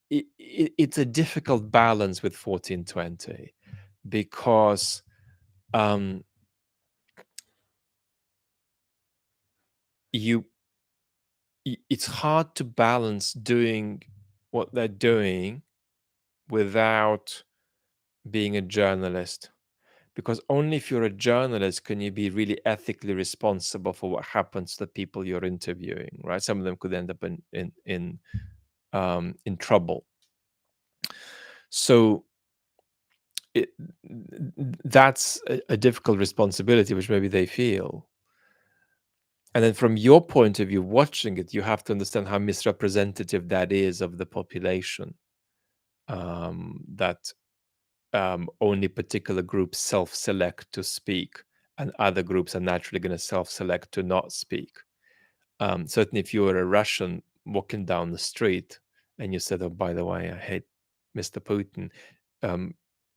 It's a difficult balance with 1420 because it's hard to balance doing what they're doing without being a journalist, because only if you're a journalist can you be really ethically responsible for what happens to the people you're interviewing, right? Some of them could end up in trouble. So that's a difficult responsibility, which maybe they feel. And then from your point of view, watching it, you have to understand how misrepresentative that is of the population. That only particular groups self-select to speak, and other groups are naturally going to self-select to not speak. Certainly, if you were a Russian walking down the street and you said, "Oh, by the way, I hate Mr. Putin,"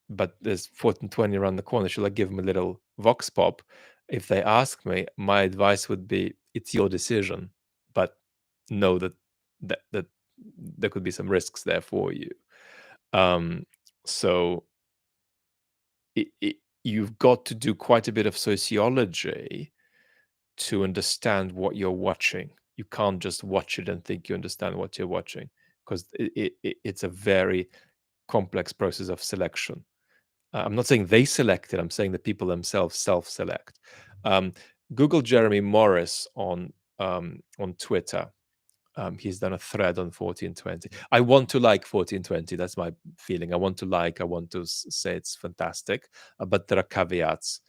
but there's 1420 around the corner, should I give him a little vox pop? If they ask me, my advice would be, it's your decision, but know that there could be some risks there for you. So you've got to do quite a bit of sociology to understand what you're watching. You can't just watch it and think you understand what you're watching, because it's a very complex process of selection. I'm not saying they select it. I'm saying the people themselves self-select. Google Jeremy Morris on Twitter. He's done a thread on 1420. I want to like 1420. That's my feeling. I want to say it's fantastic, but there are caveats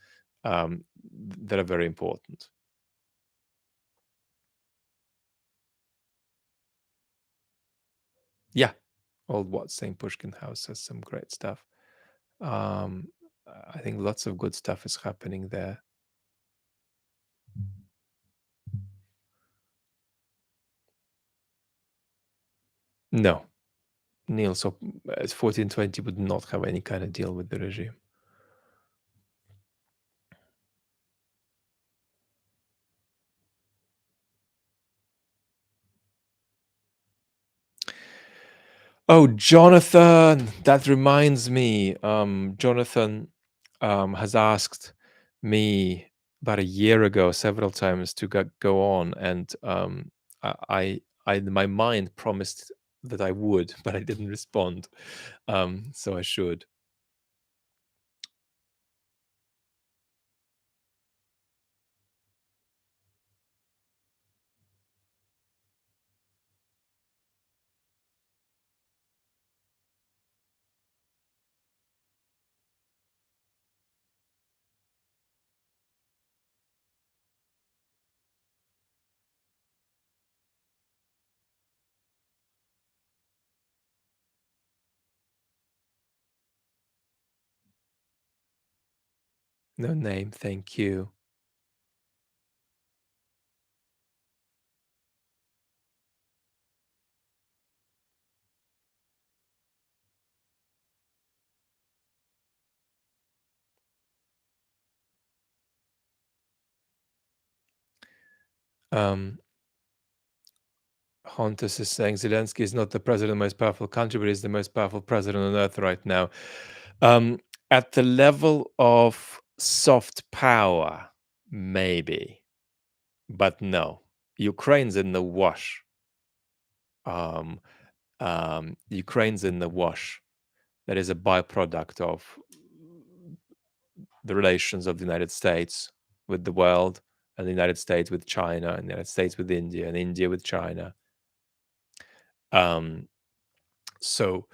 that are very important. Yeah, old what St. Pushkin House has some great stuff. Um, I think lots of good stuff is happening there. No, Neil, so 1420 would not have any kind of deal with the regime. Oh, Jonathan, that reminds me. Jonathan has asked me about a year ago several times to go on, and I, in my mind, promised that I would, but I didn't respond. So I should. No name, thank you. Um, Hontus is saying Zelensky is not the president of the most powerful country, but he's the most powerful president on earth right now. Um, at the level of soft power, maybe, but no. Ukraine's in the wash. Ukraine's in the wash. That is a byproduct of the relations of the United States with the world, and the United States with China, and the United States with India, and India with China. Um, so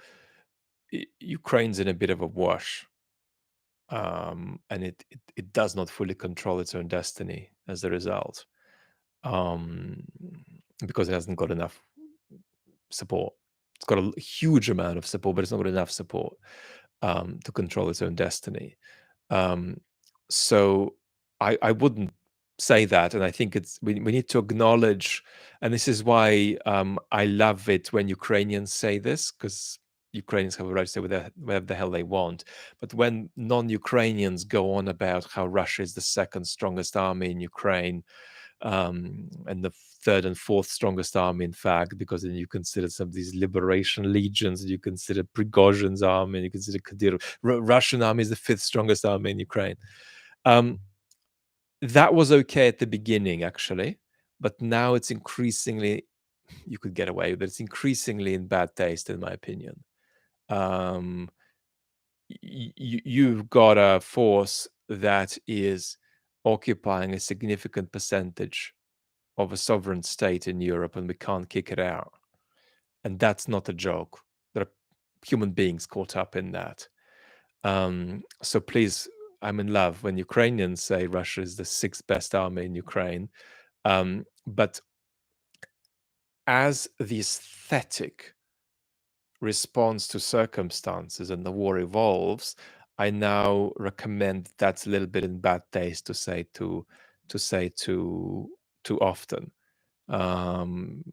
Ukraine's in a bit of a wash, and it does not fully control its own destiny as a result, um, because it hasn't got enough support. It's got a huge amount of support, but it's not got enough support to control its own destiny. Um, so I wouldn't say that, and I think we need to acknowledge, and this is why I love it when Ukrainians say this, because Ukrainians have a right to say whatever the hell they want. But when non-Ukrainians go on about how Russia is the second strongest army in Ukraine, and the third and fourth strongest army, in fact, because then you consider some of these liberation legions, you consider Prigozhin's army, you consider Kadyrov. Russian army is the fifth strongest army in Ukraine. Um, that was okay at the beginning, actually, but now it's increasingly, you could get away with it, it's increasingly in bad taste, in my opinion. Um, you've got a force that is occupying a significant percentage of a sovereign state in Europe, and we can't kick it out. And that's not a joke. There are human beings caught up in that. So please, I'm in love when Ukrainians say Russia is the sixth best army in Ukraine. But as the aesthetic response to circumstances and the war evolves, I now recommend that's a little bit in bad taste to say too often. Um,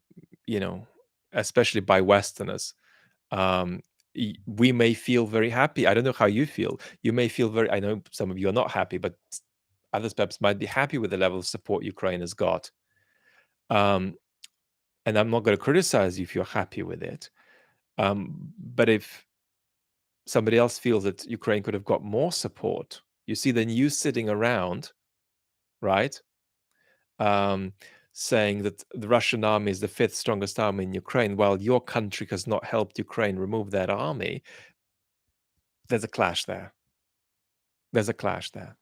you know, especially by Westerners. Um, we may feel very happy. I don't know how you feel. You may feel very. I know some of you are not happy, but others perhaps might be happy with the level of support Ukraine has got. And I'm not going to criticize you if you're happy with it. But if somebody else feels that Ukraine could have got more support, you see the news sitting around, right? Saying that the Russian army is the fifth strongest army in Ukraine, while your country has not helped Ukraine remove that army, there's a clash there. There's a clash there.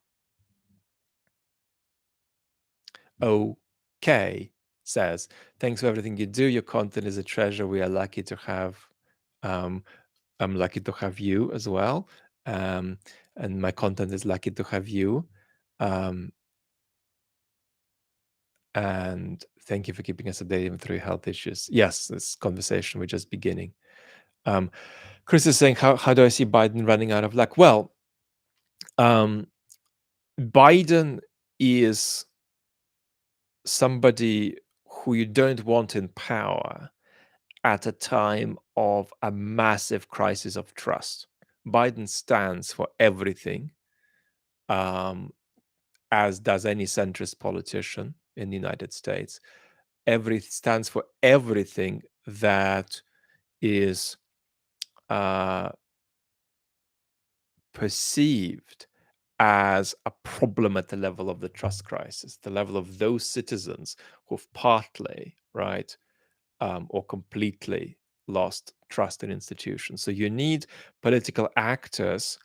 Okay. says, "Thanks for everything you do. Your content is a treasure. We are lucky to have. Um, I'm lucky to have you as well, and my content is lucky to have you. Um, and thank you for keeping us updated even through health issues." Yes, this conversation we're just beginning. Chris is saying, how do I see Biden running out of luck? Well, Biden is somebody who you don't want in power at a time of a massive crisis of trust. Biden stands for everything, as does any centrist politician in the United States. Stands for everything that is perceived as a problem at the level of the trust crisis, the level of those citizens who've partly, right, or completely lost trust in institutions. So you need political actors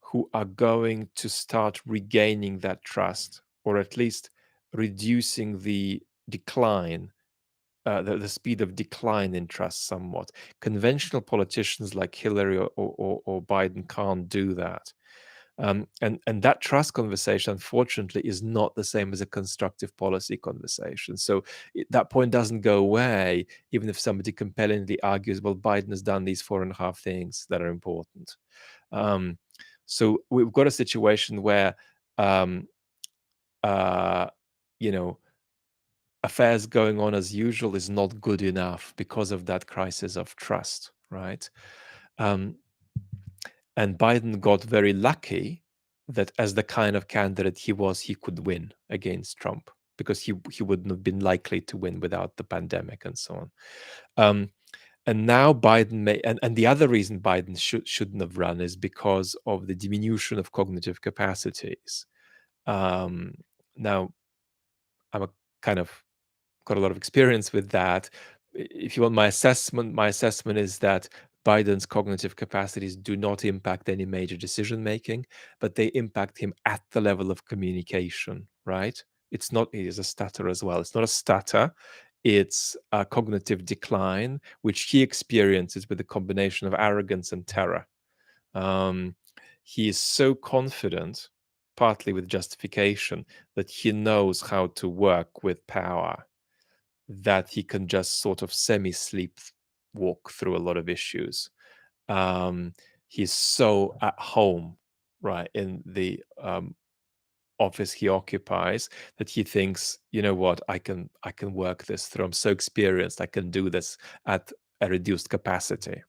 who are going to start regaining that trust, or at least reducing the decline, the speed of decline in trust somewhat. Conventional politicians like Hillary or Biden can't do that. And that trust conversation, unfortunately, is not the same as a constructive policy conversation. So that point doesn't go away, even if somebody compellingly argues, well, Biden has done these 4.5 things that are important. So we've got a situation where, um, you know, affairs going on as usual is not good enough because of that crisis of trust, right? And Biden got very lucky that as the kind of candidate he was, he could win against Trump, because he wouldn't have been likely to win without the pandemic and so on. And now Biden may, and the other reason Biden shouldn't have run is because of the diminution of cognitive capacities. Now, I'm a kind of got a lot of experience with that. If you want my assessment is that Biden's cognitive capacities do not impact any major decision making, but they impact him at the level of communication, right? It's not, he is a stutter as well. It's not a stutter, it's a cognitive decline, which he experiences with a combination of arrogance and terror. He is so confident, partly with justification, that he knows how to work with power, that he can just sort of semi-sleep walk through a lot of issues. He's so at home, right, in the office he occupies, that he thinks, you know what, I can work this through. I'm so experienced, I can do this at a reduced capacity.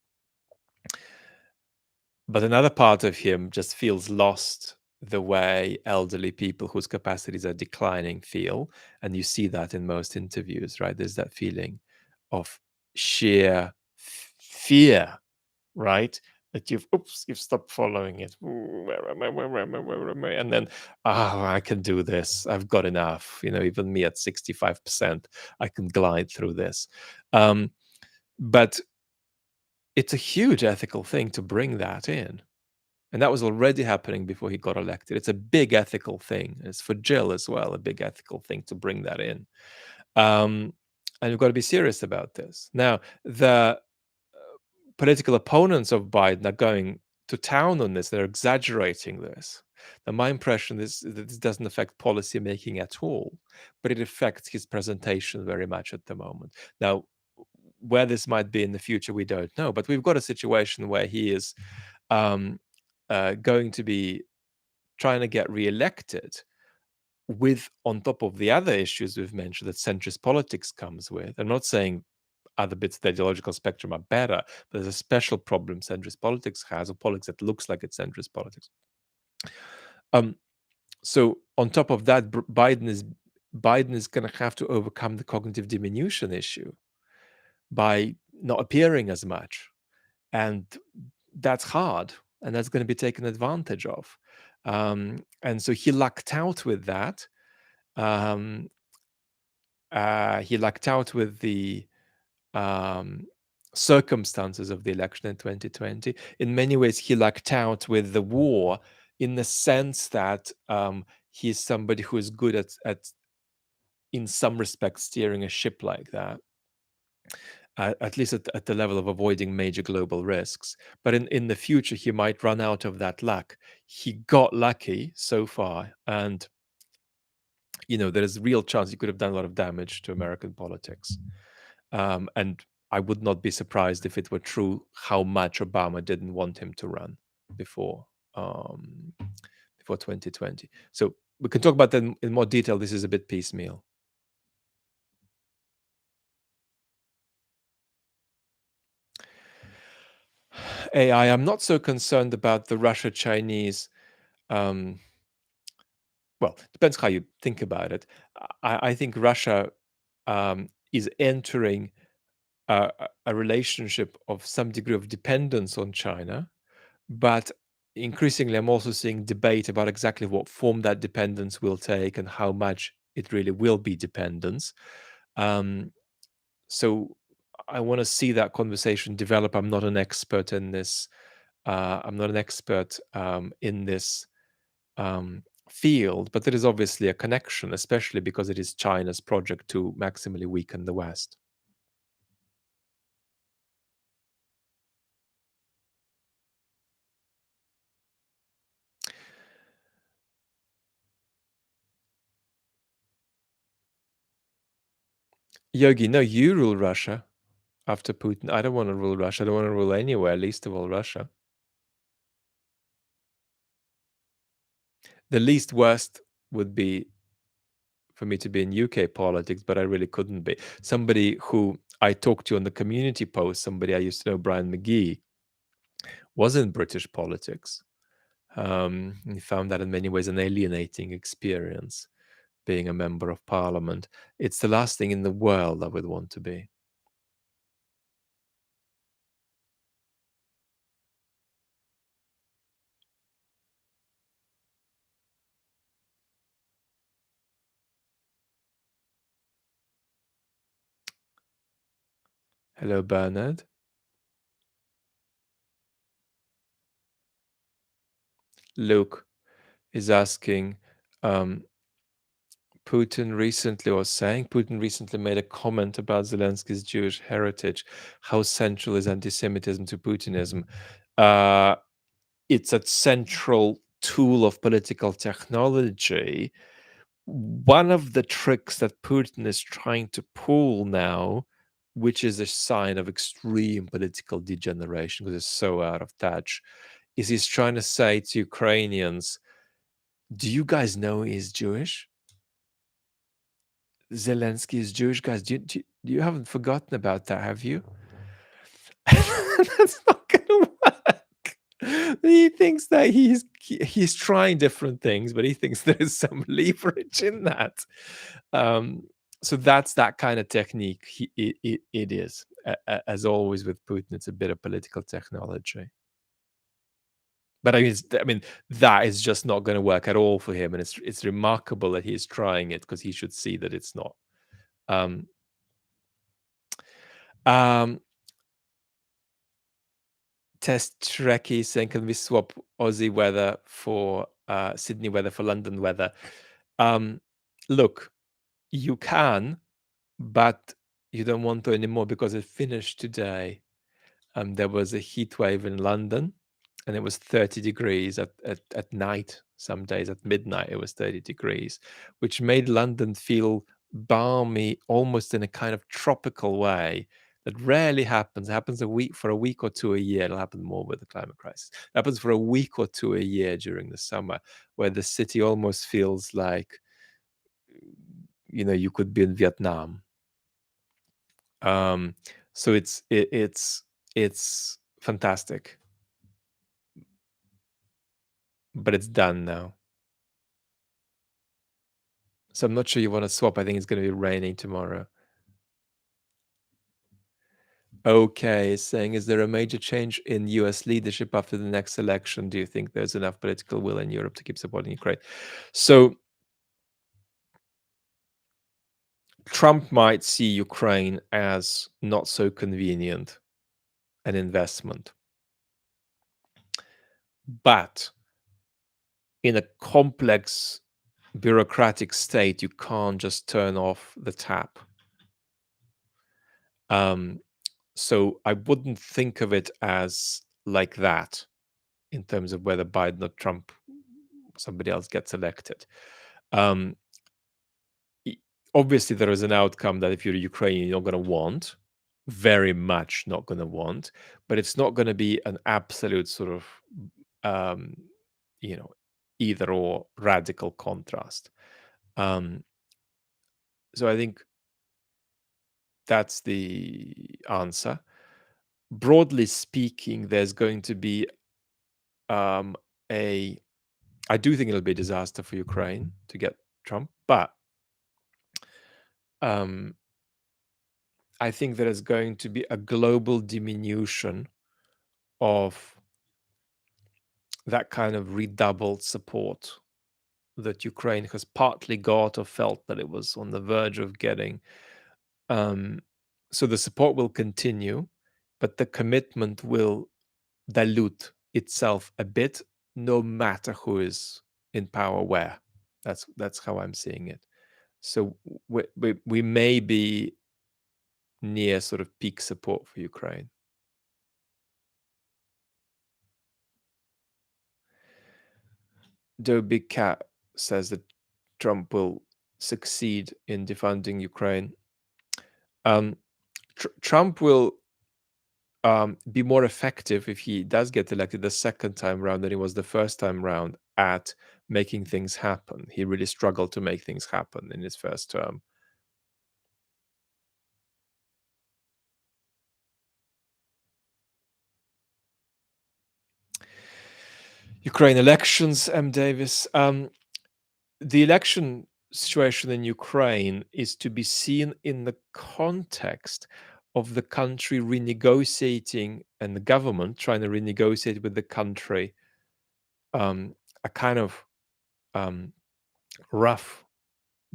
But another part of him just feels lost, the way elderly people whose capacities are declining feel. And you see that in most interviews, right? There's that feeling of sheer fear, right? That you've stopped following it. Ooh, where am I? Where am I? Where am I? And then, I can do this. I've got enough. Even me at 65%, I can glide through this. But it's a huge ethical thing to bring that in. And that was already happening before he got elected. It's a big ethical thing. It's for Jill as well, a big ethical thing to bring that in. And we've got to be serious about this. Now, the political opponents of Biden are going to town on this. They're exaggerating this. Now, my impression is that this doesn't affect policy making at all, but it affects his presentation very much at the moment. Now, where this might be in the future, we don't know. But we've got a situation where he is going to be trying to get reelected with, on top of the other issues we've mentioned, that centrist politics comes with. I'm not saying other bits of the ideological spectrum are better, but there's a special problem centrist politics has, or politics that looks like it's centrist politics. So on top of that, Biden is going to have to overcome the cognitive diminution issue by not appearing as much, and that's hard, and that's going to be taken advantage of. And so he lucked out with that. He lucked out with the circumstances of the election in 2020. In many ways, he lucked out with the war, in the sense that he's somebody who is good at in some respects, steering a ship like that, at least at the level of avoiding major global risks. But in the future, he might run out of that luck. He got lucky so far, and there is a real chance he could have done a lot of damage to American politics. And I would not be surprised if it were true how much Obama didn't want him to run before um, before 2020. So we can talk about that in more detail. This is a bit piecemeal. AI, I'm not so concerned about the Russia-Chinese. Um, well, depends how you think about it. I think Russia is entering a relationship of some degree of dependence on China, but increasingly, I'm also seeing debate about exactly what form that dependence will take and how much it really will be dependence. Um, so I want to see that conversation develop. I'm not an expert in this. I'm not an expert in this field, but there is obviously a connection, especially because it is China's project to maximally weaken the West. Yogi, no, you rule Russia after Putin. I don't want to rule Russia. I don't want to rule anywhere, least of all Russia. The least worst would be for me to be in UK politics, but I really couldn't be. Somebody who I talked to on the community post, somebody I used to know, Brian McGee, was in British politics. He found that in many ways an alienating experience, being a member of parliament. It's the last thing in the world I would want to be. Hello, Bernard. Luke is asking, Putin recently made a comment about Zelensky's Jewish heritage. How central is anti-Semitism to Putinism? Uh, it's a central tool of political technology. One of the tricks that Putin is trying to pull now, which is a sign of extreme political degeneration because it's so out of touch, is he's trying to say to Ukrainians, do you guys know he's Jewish? Zelensky is Jewish, guys. You haven't forgotten about that, have you? That's not gonna work. He thinks that he's trying different things, but he thinks there is some leverage in that. So that's that kind of technique. It is, as always with Putin, it's a bit of political technology. But I mean, that is just not going to work at all for him, and it's remarkable that he's trying it because he should see that it's not. Um, um, Test Trekkie saying, can we swap Aussie weather for Sydney weather for London weather? Look, you can, but you don't want to anymore because it finished today. There was a heat wave in London, and it was 30 degrees at night. Some days at midnight, it was 30 degrees, which made London feel balmy, almost in a kind of tropical way that rarely happens. It happens for a week or two a year. It'll happen more with the climate crisis. It happens for a week or two a year during the summer, where the city almost feels like, you could be in Vietnam. So it's fantastic, but it's done now. So I'm not sure you want to swap. I think it's going to be raining tomorrow. Okay, saying, is there a major change in US leadership after the next election? Do you think there's enough political will in Europe to keep supporting Ukraine? So Trump might see Ukraine as not so convenient an investment. But in a complex bureaucratic state, you can't just turn off the tap. Um, so I wouldn't think of it as like that in terms of whether Biden or Trump, somebody else gets elected. Um, i- Obviously, there is an outcome that if you're Ukrainian, you're not going to want, very much not going to want, but it's not going to be an absolute sort of, um, you know, either or radical contrast. Um, so I think that's the answer. Broadly speaking, there's going to be um, a. I do think it'll be a disaster for Ukraine to get Trump, but um, I think there is going to be a global diminution of that kind of redoubled support that Ukraine has partly got or felt that it was on the verge of getting. Um, so the support will continue, but the commitment will dilute itself a bit, no matter who is in power where. That's how I'm seeing it. So we may be near sort of peak support for Ukraine. Joe Big Cat says that Trump will succeed in defunding Ukraine. Um, Trump will be more effective if he does get elected the second time round than he was the first time round at making things happen. He really struggled to make things happen in his first term. Ukraine elections, M. Davis. The election situation in Ukraine is to be seen in the context of the country renegotiating and the government trying to renegotiate with the country a kind of rough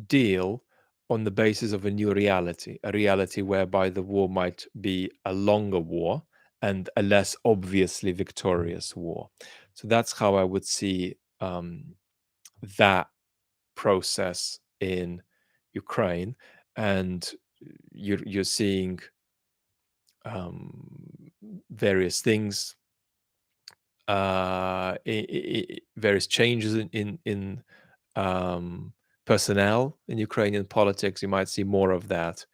deal on the basis of a new reality, a reality whereby the war might be a longer war and a less obviously victorious war. So that's how I would see that process in Ukraine, and you're seeing various things, various changes in personnel in Ukrainian politics. You might see more of that.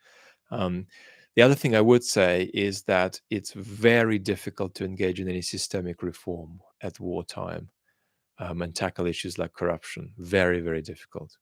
Um, the other thing I would say is that it's very difficult to engage in any systemic reform at wartime and tackle issues like corruption. Very, very difficult.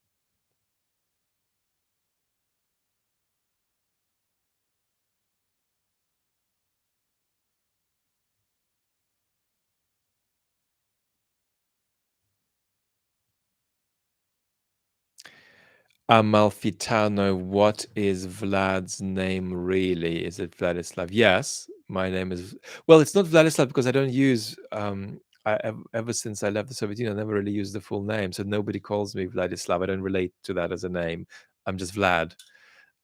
Amalfitano, what is Vlad's name really? Is it Vladislav? Yes, my name is. Well, it's not Vladislav because I don't use. Ever since I left the Soviet Union, I never really used the full name, so nobody calls me Vladislav. I don't relate to that as a name. I'm just Vlad,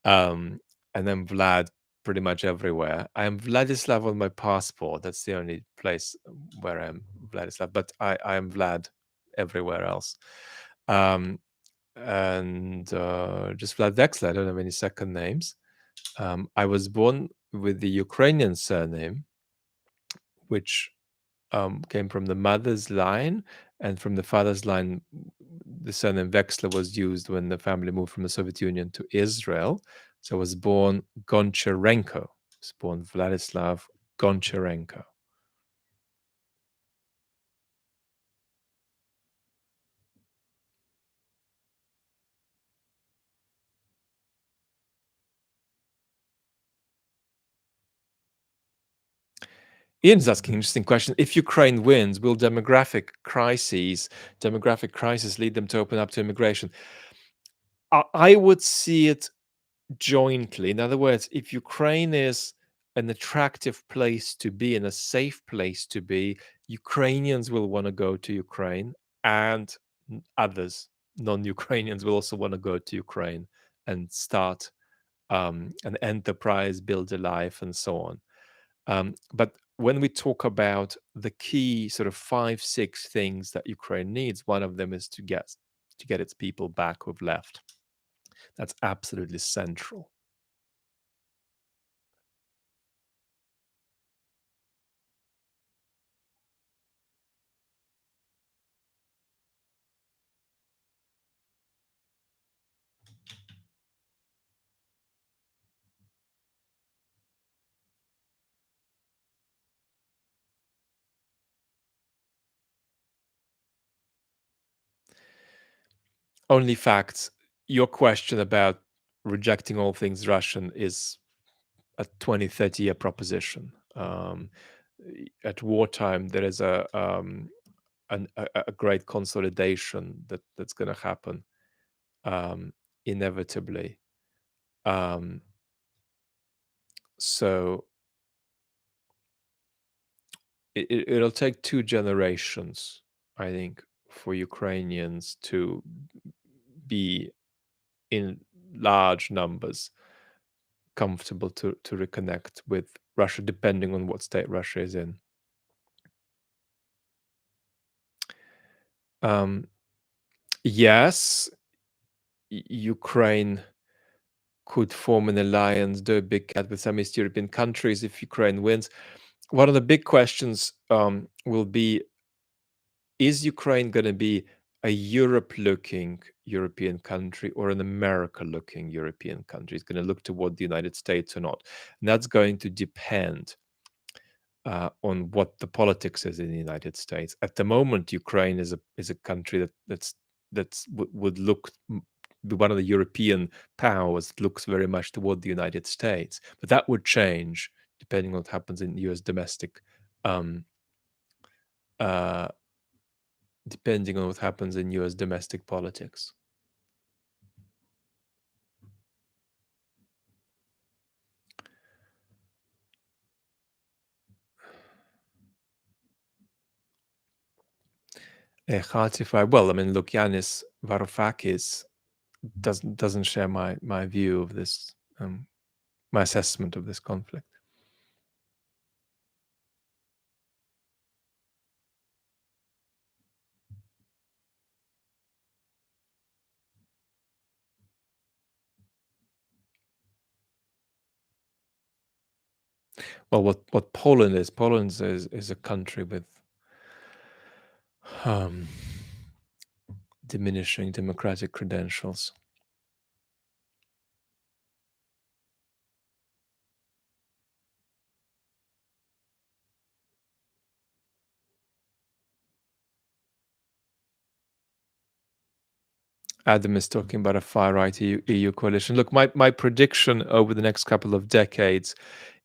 um, and then Vlad pretty much everywhere. I am Vladislav on my passport. That's the only place where I'm Vladislav, but I am Vlad everywhere else. Um, and just Vlad Vexler. I don't have any second names. I was born with the Ukrainian surname, which came from the mother's line, and from the father's line, the surname Vexler was used when the family moved from the Soviet Union to Israel. So I was born Goncharenko. I was born Vladislav Goncharenko. Ian's asking an interesting question. If Ukraine wins, will demographic crisis lead them to open up to immigration? I would see it jointly. In other words, if Ukraine is an attractive place to be and a safe place to be, Ukrainians will want to go to Ukraine, and others, non-Ukrainians, will also want to go to Ukraine and start an enterprise, build a life, and so on. But when we talk about the key sort of 5, 6 things that Ukraine needs, one of them is to get to get its people back who've left. That's absolutely central. Only facts. Your question about rejecting all things Russian is a 20, 30-year proposition. At wartime, there is a great consolidation that's going to happen inevitably. So it'll take 2 generations, I think, for Ukrainians to be in large numbers comfortable to reconnect with Russia, depending on what state Russia is in. Yes, Ukraine could form an alliance, do a big cat with some East European countries if Ukraine wins. One of the big questions will be, is Ukraine going to be a Europe-looking European country or an America-looking European country? It's going to look toward the United States or not. And that's going to depend on what the politics is in the United States. At the moment, Ukraine is a country that's would look be one of the European powers that looks very much toward the United States, but that would change depending on what happens in U.S. domestic, um, uh, depending on what happens in U.S. domestic politics. Well, I mean, look, Yanis Varoufakis doesn't share my view of this, my assessment of this conflict. Well, what Poland is a country with diminishing democratic credentials. Adam is talking about a far-right EU coalition. Look, my prediction over the next couple of decades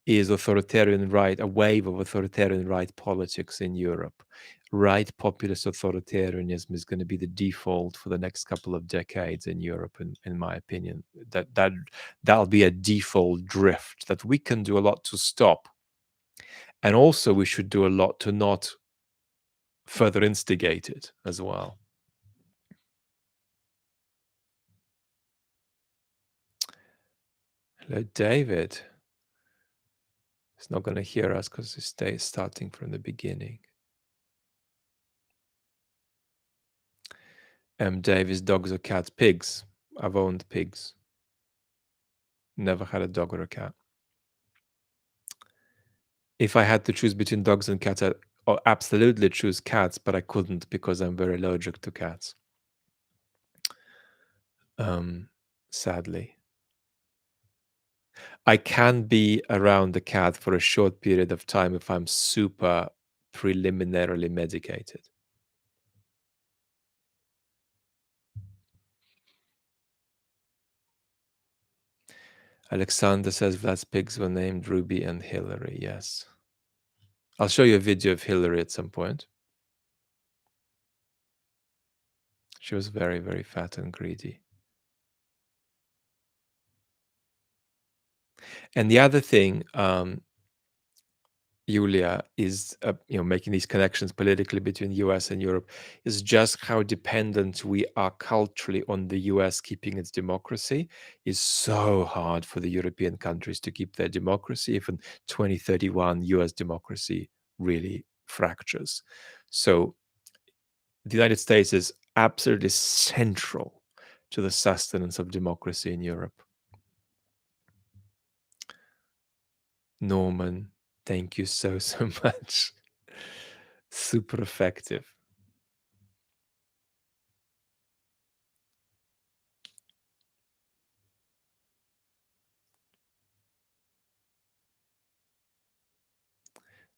is authoritarian right, a wave of authoritarian right politics in Europe. Right populist authoritarianism is going to be the default for the next couple of decades in Europe, in my opinion. That'll be a default drift that we can do a lot to stop. And also we should do a lot to not further instigate it as well. Hello, David. He's not going to hear us because he stays starting from the beginning. David's dogs or cats? Pigs. I've owned pigs. Never had a dog or a cat. If I had to choose between dogs and cats, I'd absolutely choose cats, but I couldn't because I'm very allergic to cats. Sadly. I can be around the cat for a short period of time if I'm super preliminarily medicated. Alexander says Vlad's pigs were named Ruby and Hillary. Yes. I'll show you a video of Hillary at some point. She was very, very fat and greedy. And the other thing, Yulia, is making these connections politically between US and Europe, is just how dependent we are culturally on the US keeping its democracy. Is so hard for the European countries to keep their democracy if in 2031 US democracy really fractures. So the United States is absolutely central to the sustenance of democracy in Europe. Norman, thank you so much. Super effective.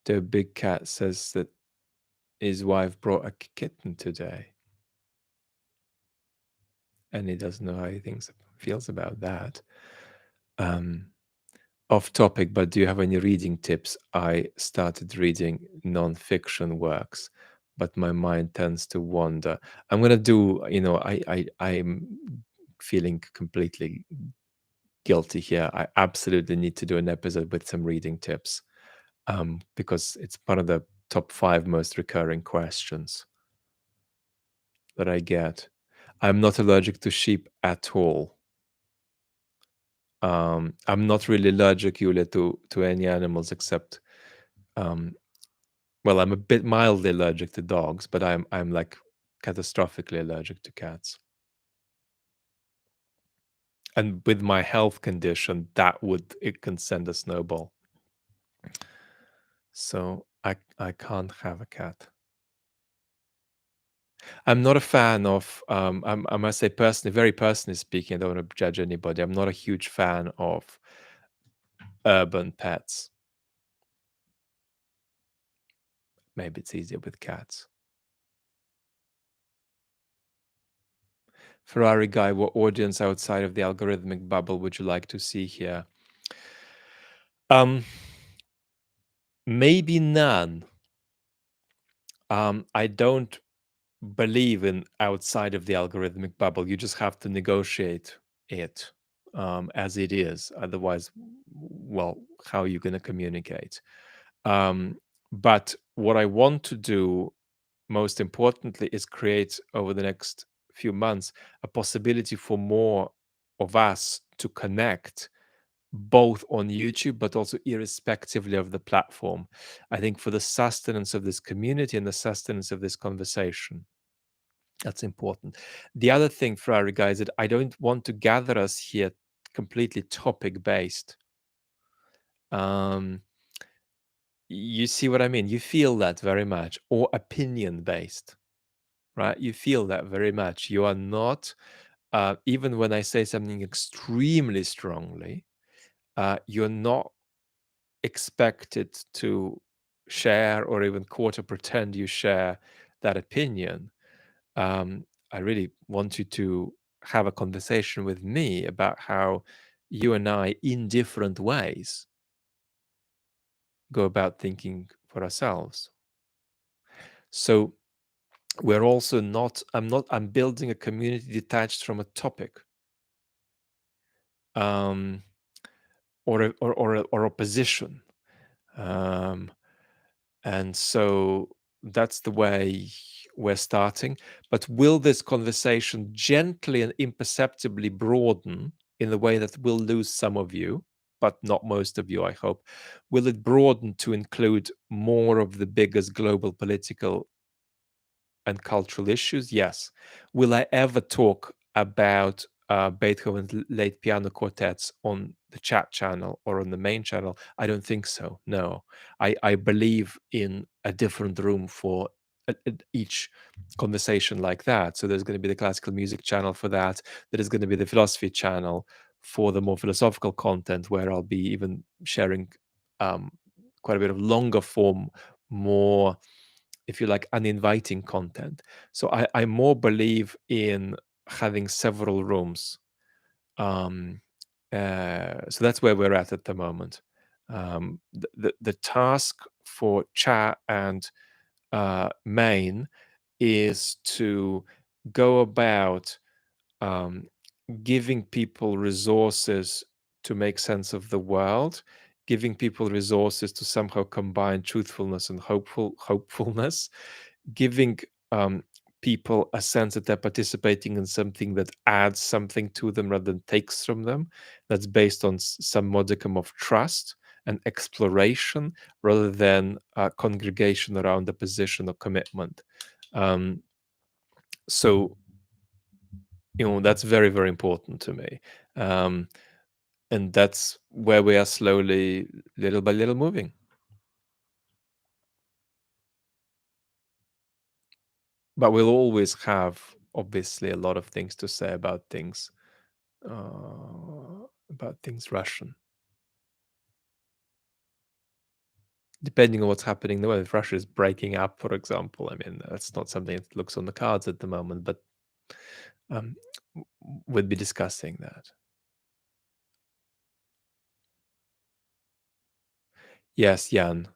The big cat says that his wife brought a kitten today, and he doesn't know how he feels about that. Off topic, but do you have any reading tips? I started reading non-fiction works, but my mind tends to wander. I'm gonna do, I'm feeling completely guilty here. I absolutely need to do an episode with some reading tips, because it's one of the top 5 most recurring questions that I get. I'm not allergic to sheep at all. I'm not really allergic, Yulia, to any animals except, well, I'm a bit mildly allergic to dogs, but I'm like catastrophically allergic to cats. And with my health condition, it can send a snowball. So I can't have a cat. I'm not a fan of, I must say personally, very personally speaking, I don't want to judge anybody. I'm not a huge fan of urban pets. Maybe it's easier with cats. Ferrari guy, what audience outside of the algorithmic bubble would you like to see here? Maybe none. I don't believe in outside of the algorithmic bubble. You just have to negotiate it, as it is. Otherwise, well, how are you going to communicate? But what I want to do, most importantly, is create over the next few months a possibility for more of us to connect both on YouTube, but also irrespectively of the platform. I think for the sustenance of this community and the sustenance of this conversation, that's important. The other thing, Ferrari guys, that I don't want to gather us here completely topic based. You see what I mean? You feel that very much, or opinion based, right? You feel that very much. You are not, even when I say something extremely strongly, you're not expected to share or even quarter pretend you share that opinion. I really want you to have a conversation with me about how you and I, in different ways, go about thinking for ourselves. So we're also not, I'm building a community detached from a topic, or a position. And so that's the way we're starting. But will this conversation gently and imperceptibly broaden in the way that we'll lose some of you, but not most of you, I hope? Will it broaden to include more of the biggest global political and cultural issues? Yes. Will I ever talk about Beethoven's late piano quartets on the chat channel or on the main channel? I don't think so. No, I believe in a different room for each conversation like that. So there's going to be the classical music channel for that. There is going to be the philosophy channel for the more philosophical content, where I'll be even sharing quite a bit of longer form, more, if you like, uninviting content. So I more believe in having several rooms. So that's where we're at the moment. The task for chat and main is to go about giving people resources to make sense of the world, giving people resources to somehow combine truthfulness and hopefulness, giving people a sense that they're participating in something that adds something to them rather than takes from them, that's based on some modicum of trust and exploration rather than congregation around a position or commitment. So, that's very, very important to me. Um, and that's where we are slowly, little by little, moving. But we'll always have, obviously, a lot of things to say about things Russian, depending on what's happening in the world. If Russia is breaking up, for example, I mean, that's not something that looks on the cards at the moment, but um, we'll be discussing that. Yes, Jan.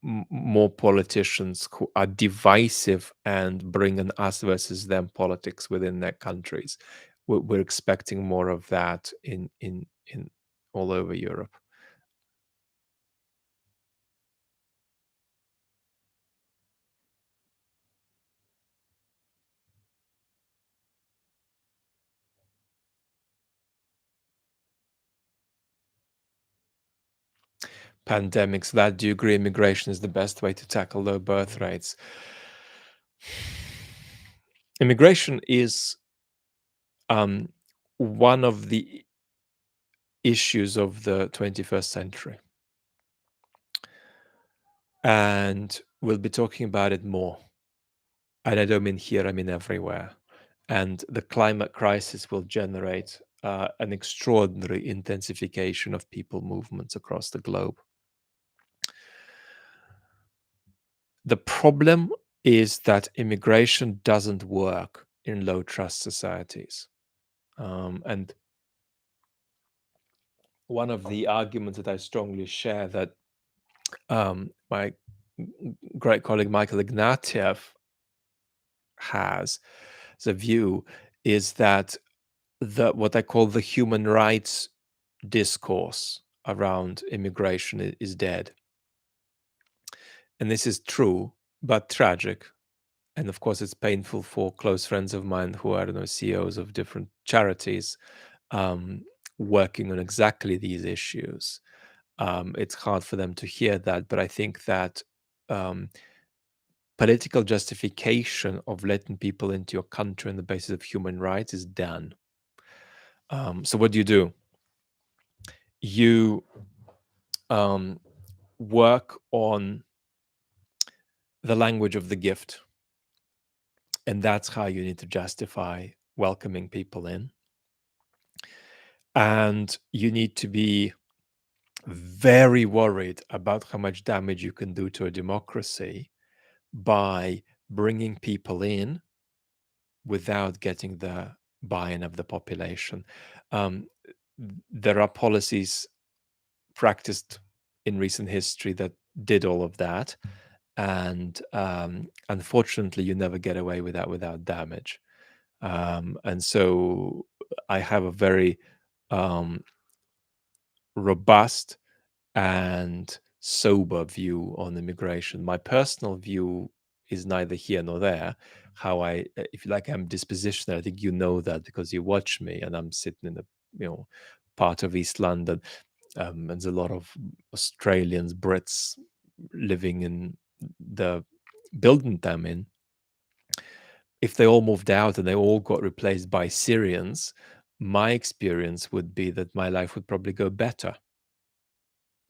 More politicians who are divisive and bring an us versus them politics within their countries. We're expecting more of that in all over Europe. Pandemics. That, do you agree immigration is the best way to tackle low birth rates? Immigration is one of the issues of the 21st century. And we'll be talking about it more. And I don't mean here, I mean everywhere. And the climate crisis will generate an extraordinary intensification of people movements across the globe. The problem is that immigration doesn't work in low trust societies. And one of the arguments that I strongly share that my great colleague Michael Ignatieff has as a view is that what I call the human rights discourse around immigration is dead. And this is true, but tragic. And of course, it's painful for close friends of mine who are, I don't know, CEOs of different charities um, working on exactly these issues. It's hard for them to hear that, but I think that um, political justification of letting people into your country on the basis of human rights is done. So what do? You work on the language of the gift, and that's how you need to justify welcoming people in. And you need to be very worried about how much damage you can do to a democracy by bringing people in without getting the buy-in of the population. Um, there are policies practiced in recent history that did all of that, and unfortunately, you never get away with that without damage. And so, I have a very robust and sober view on immigration. My personal view is neither here nor there. How if you like, I'm dispositional. I think you know that because you watch me, and I'm sitting in the part of East London. And there's a lot of Australians, Brits living in the building I'm in. If they all moved out and they all got replaced by Syrians, my experience would be that my life would probably go better.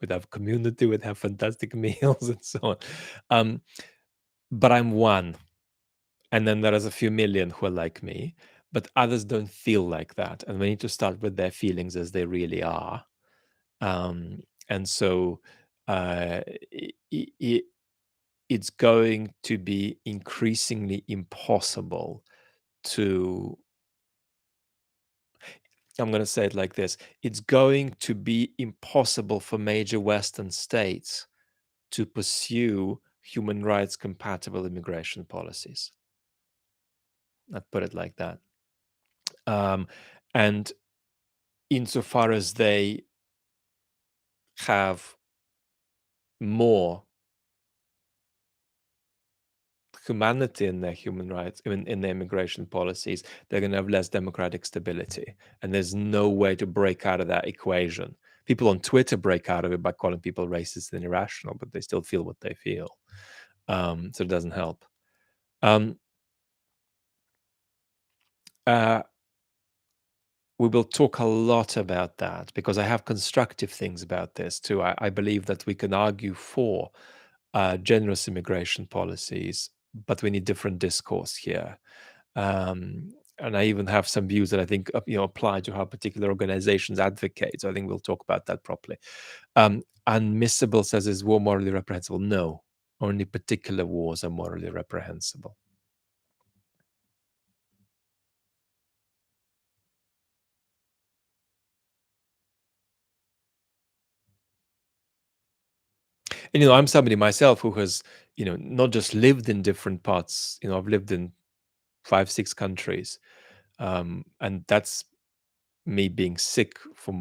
We'd have community, we'd have fantastic meals and so on. But I'm one. And then there is a few million who are like me, but others don't feel like that. And we need to start with their feelings as they really are. And so it's going to be increasingly impossible to, I'm going to say it like this, it's going to be impossible for major Western states to pursue human rights compatible immigration policies. I'd put it like that. And insofar as they have more humanity in their human rights, in their immigration policies, they're going to have less democratic stability. And there's no way to break out of that equation. People on Twitter break out of it by calling people racist and irrational, but they still feel what they feel. So it doesn't help. Uh, we will talk a lot about that because I have constructive things about this too. I believe that we can argue for generous immigration policies, but we need different discourse here. And I even have some views that I think apply to how particular organizations advocate. So I think we'll talk about that properly. Unmissable says, is war morally reprehensible? No, only particular wars are morally reprehensible. And I'm somebody myself who has not just lived in different parts. I've lived in 5, 6 countries, and that's me being sick for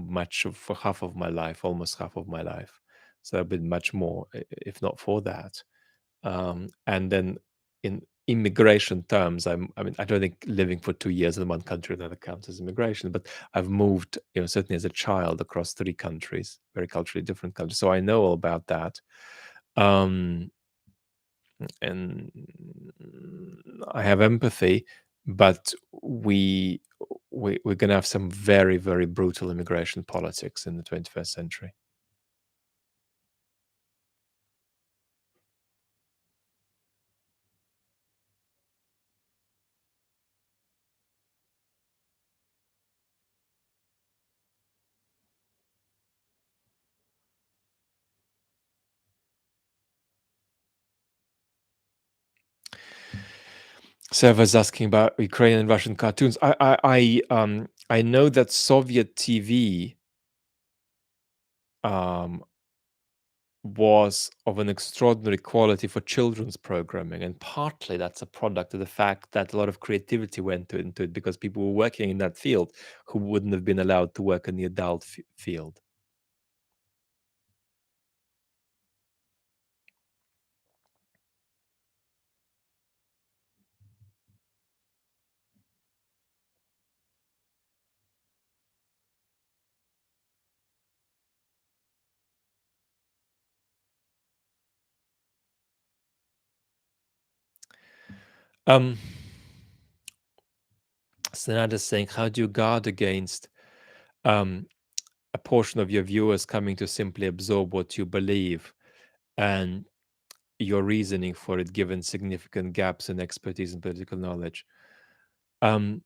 half of my life, almost half of my life. So I've been much more, if not for that. And then in immigration terms, I mean, I don't think living for 2 years in one country that counts as immigration, but I've moved, certainly as a child across 3 countries, very culturally different countries. So I know all about that. Um, and I have empathy, but we're going to have some very, very brutal immigration politics in the 21st century. Servers asking about Ukrainian and Russian cartoons. I know that Soviet TV was of an extraordinary quality for children's programming, and partly that's a product of the fact that a lot of creativity went into it because people were working in that field who wouldn't have been allowed to work in the adult field. Um, Sanada's saying, how do you guard against um, a portion of your viewers coming to simply absorb what you believe and your reasoning for it, given significant gaps in expertise and political knowledge? Um,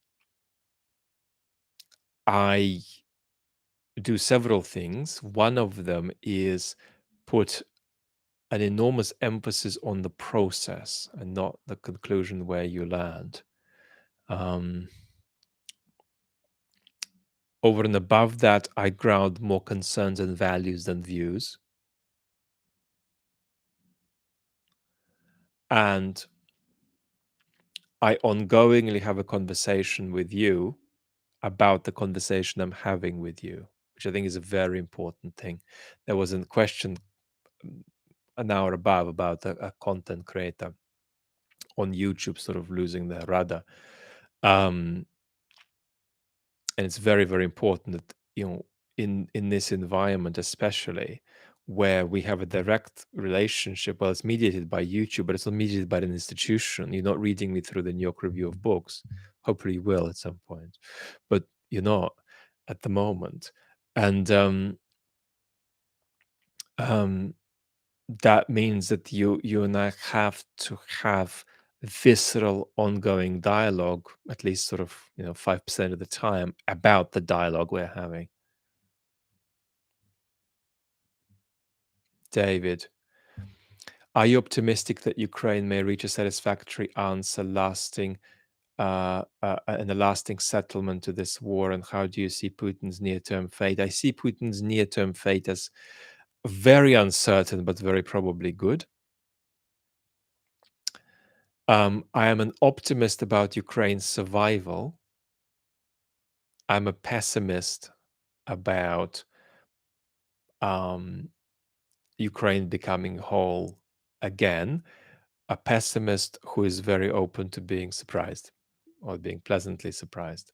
I do several things. One of them is put an enormous emphasis on the process and not the conclusion where you land. Over and above that, I ground more concerns and values than views. And I ongoingly have a conversation with you about the conversation I'm having with you, which I think is a very important thing. There was a question an hour above about a content creator on YouTube sort of losing their rudder. And it's very, very important that, in this environment, especially where we have a direct relationship, well, it's mediated by YouTube, but it's not mediated by an institution. You're not reading me through the New York Review of Books. Hopefully you will at some point, but you're not at the moment. And um, that means that you and I have to have visceral ongoing dialogue, at least sort of 5% of the time, about the dialogue we're having. David, are you optimistic that Ukraine may reach a satisfactory answer and a lasting settlement to this war? And how do you see Putin's near-term fate? I see Putin's near-term fate as very uncertain, but very probably good. I am an optimist about Ukraine's survival. I'm a pessimist about um, Ukraine becoming whole again. A pessimist who is very open to being surprised or being pleasantly surprised.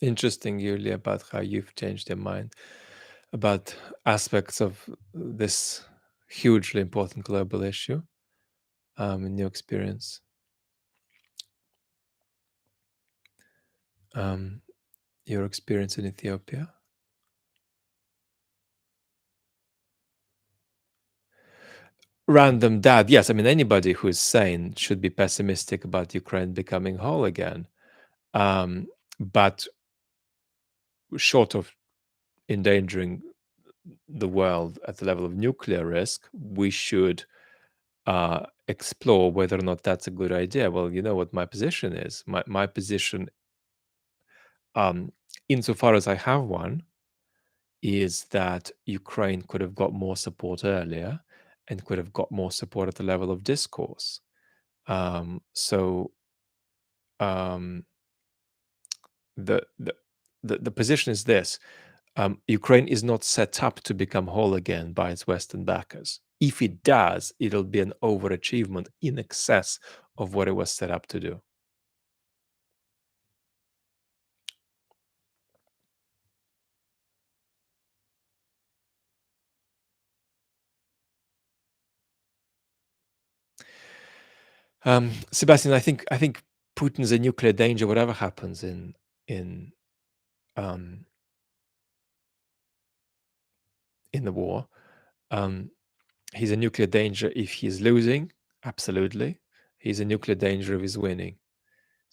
Interesting, Yulia, about how you've changed your mind about aspects of this hugely important global issue in your experience. Um, your experience in Ethiopia. Random dad. Yes, I mean anybody who is sane should be pessimistic about Ukraine becoming whole again. But short of endangering the world at the level of nuclear risk, we should explore whether or not that's a good idea. Well, you know what my position is. My position, insofar as I have one, is that Ukraine could have got more support earlier and could have got more support at the level of discourse. So um, the, the the position is this: Ukraine is not set up to become whole again by its Western backers. If it does, it'll be an overachievement in excess of what it was set up to do. Sebastian, I think Putin's a nuclear danger. Whatever happens in um, in the war, um, he's a nuclear danger if he's losing. Absolutely, he's a nuclear danger if he's winning.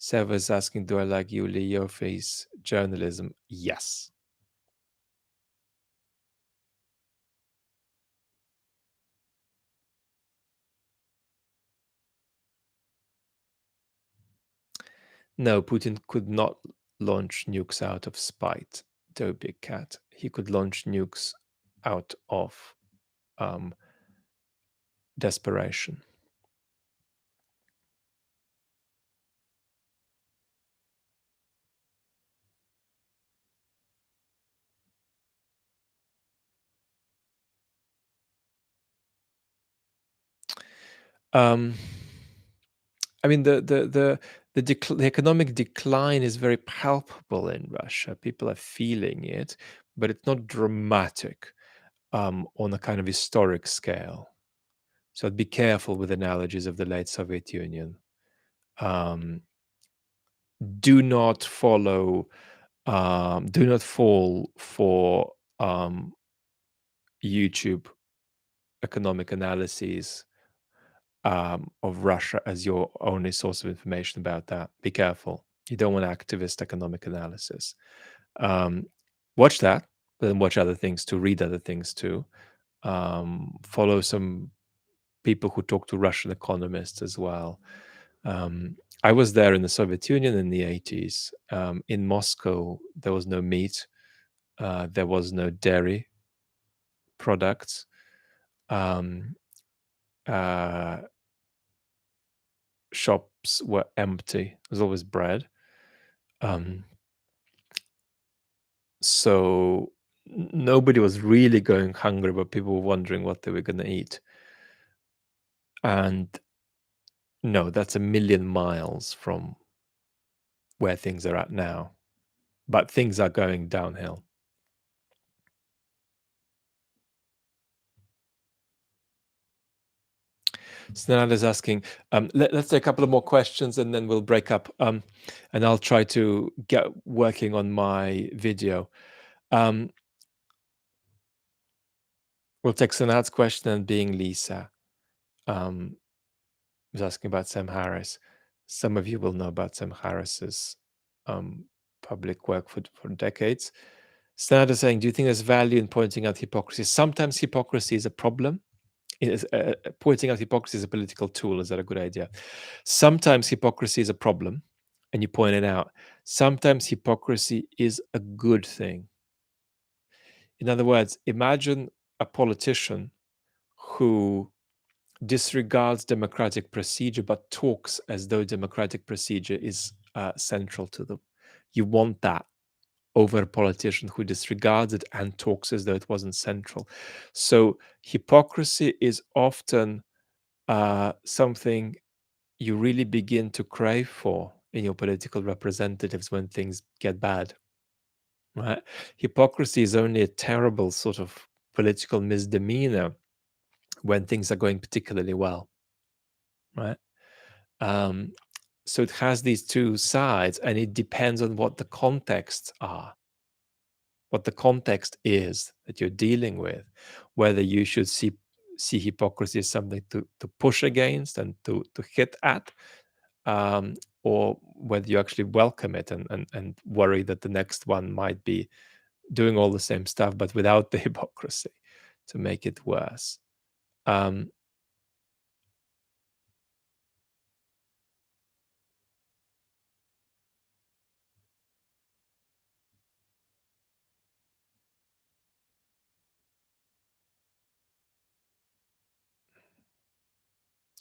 Seva is asking, "Do I like Yuli Yoffe's journalism?" Yes. No, Putin could not launch nukes out of spite, though big cat. He could launch nukes out of um, desperation. Um, I mean, the economic decline is very palpable in Russia. People are feeling it, but it's not dramatic on a kind of historic scale. So be careful with analogies of the late Soviet Union. Um, do not follow. Do not fall for YouTube economic analyses of Russia as your only source of information about that. Be careful. You don't want activist economic analysis. Um, watch that, but then watch other things too, read other things too. Follow some people who talk to Russian economists as well. I was there in the Soviet Union in the 80s. In Moscow, there was no meat, there was no dairy products. Um, uh, Shops were empty. There's always bread. Um, so nobody was really going hungry, but people were wondering what they were going to eat. And no, that's a million miles from where things are at now. But things are going downhill. Snad is asking, let's take a couple of more questions and then we'll break up. And I'll try to get working on my video. We'll take Snad's question and being Lisa. Was asking about Sam Harris. Some of you will know about Sam Harris's public work for decades. Snad is saying, do you think there's value in pointing out hypocrisy? Sometimes hypocrisy is a problem. Pointing out hypocrisy is a political tool. Is that a good idea? Sometimes hypocrisy is a problem, and you point it out. Sometimes hypocrisy is a good thing. In other words, imagine a politician who disregards democratic procedure but talks as though democratic procedure is central to them. You want that over a politician who disregards it and talks as though it wasn't central. So hypocrisy is often something you really begin to crave for in your political representatives when things get bad. right? Hypocrisy is only a terrible sort of political misdemeanor when things are going particularly well, right? Um, so it has these two sides, and it depends on what the contexts are, what the context is that you're dealing with, whether you should see hypocrisy as something to push against and to hit at, um, or whether you actually welcome it and worry that the next one might be doing all the same stuff but without the hypocrisy to make it worse. Um,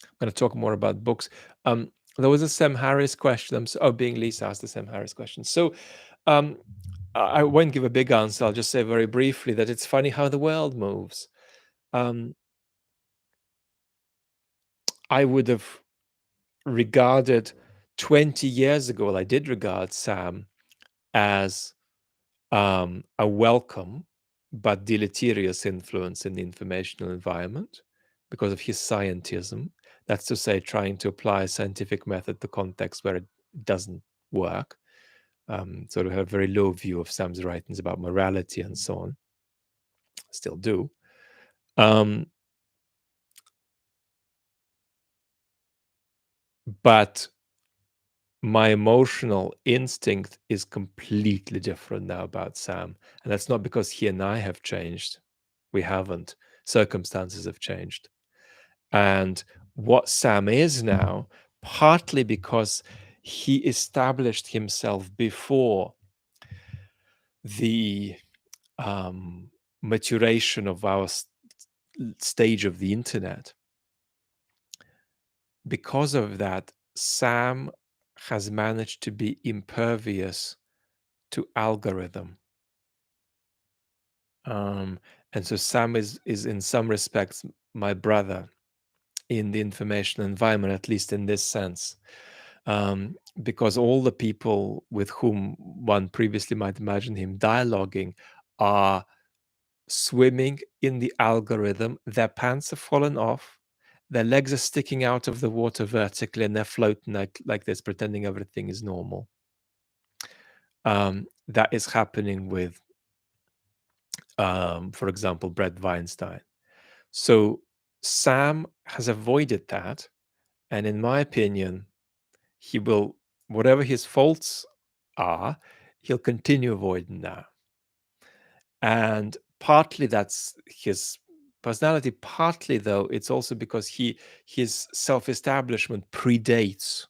I'm going to talk more about books. There was a Sam Harris question. Being Lisa asked the Sam Harris question. So um, I won't give a big answer. I'll just say very briefly that it's funny how the world moves. Um, I would have regarded 20 years ago, well, I did regard Sam as a welcome but deleterious influence in the informational environment because of his scientism. That's to say, trying to apply a scientific method to context where it doesn't work. Sort of have a very low view of Sam's writings about morality and so on. Still do. But my emotional instinct is completely different now about Sam. And that's not because he and I have changed. We haven't. Circumstances have changed. And what Sam is now, partly because he established himself before the maturation of our stage of the internet. Because of that, Sam has managed to be impervious to algorithm. And so Sam is in some respects my brother in the information environment, at least in this sense. Because all the people with whom one previously might imagine him dialoguing are swimming in the algorithm. Their pants have fallen off, their legs are sticking out of the water vertically, and they're floating like this, pretending everything is normal. That is happening with, for example, Brett Weinstein. So Sam has avoided that. And in my opinion, he will, whatever his faults are, he'll continue avoiding that. And partly that's his personality. Partly, though, it's also because his self-establishment predates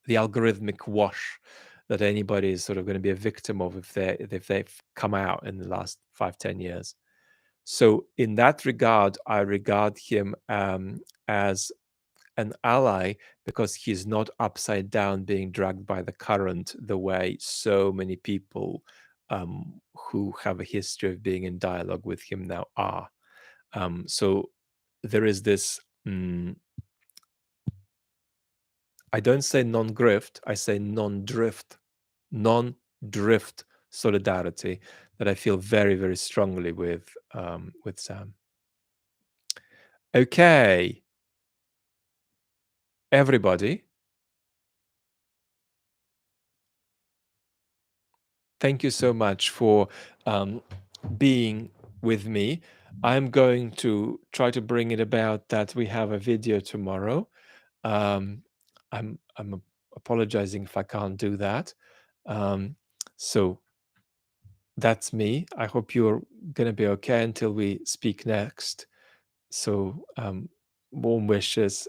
the algorithmic wash that anybody is sort of going to be a victim of if they've come out in the last 5-10 years. So in that regard, I regard him as an ally because he's not upside down being dragged by the current the way so many people who have a history of being in dialogue with him now are. So there is this, I don't say non-grift, I say non-drift solidarity that I feel very, very strongly with Sam. Okay, everybody, thank you so much for being with me. I'm going to try to bring it about that we have a video tomorrow. I'm apologizing if I can't do that. So that's me. I hope you're going to be okay until we speak next. So warm wishes.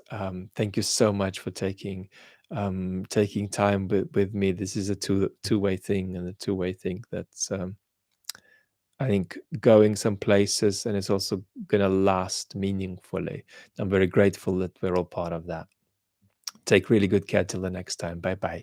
Thank you so much for taking time with me. This is a two-way thing, and a two-way thing that's I think going some places, and it's also going to last meaningfully. I'm very grateful that we're all part of that. Take really good care till the next time. Bye bye.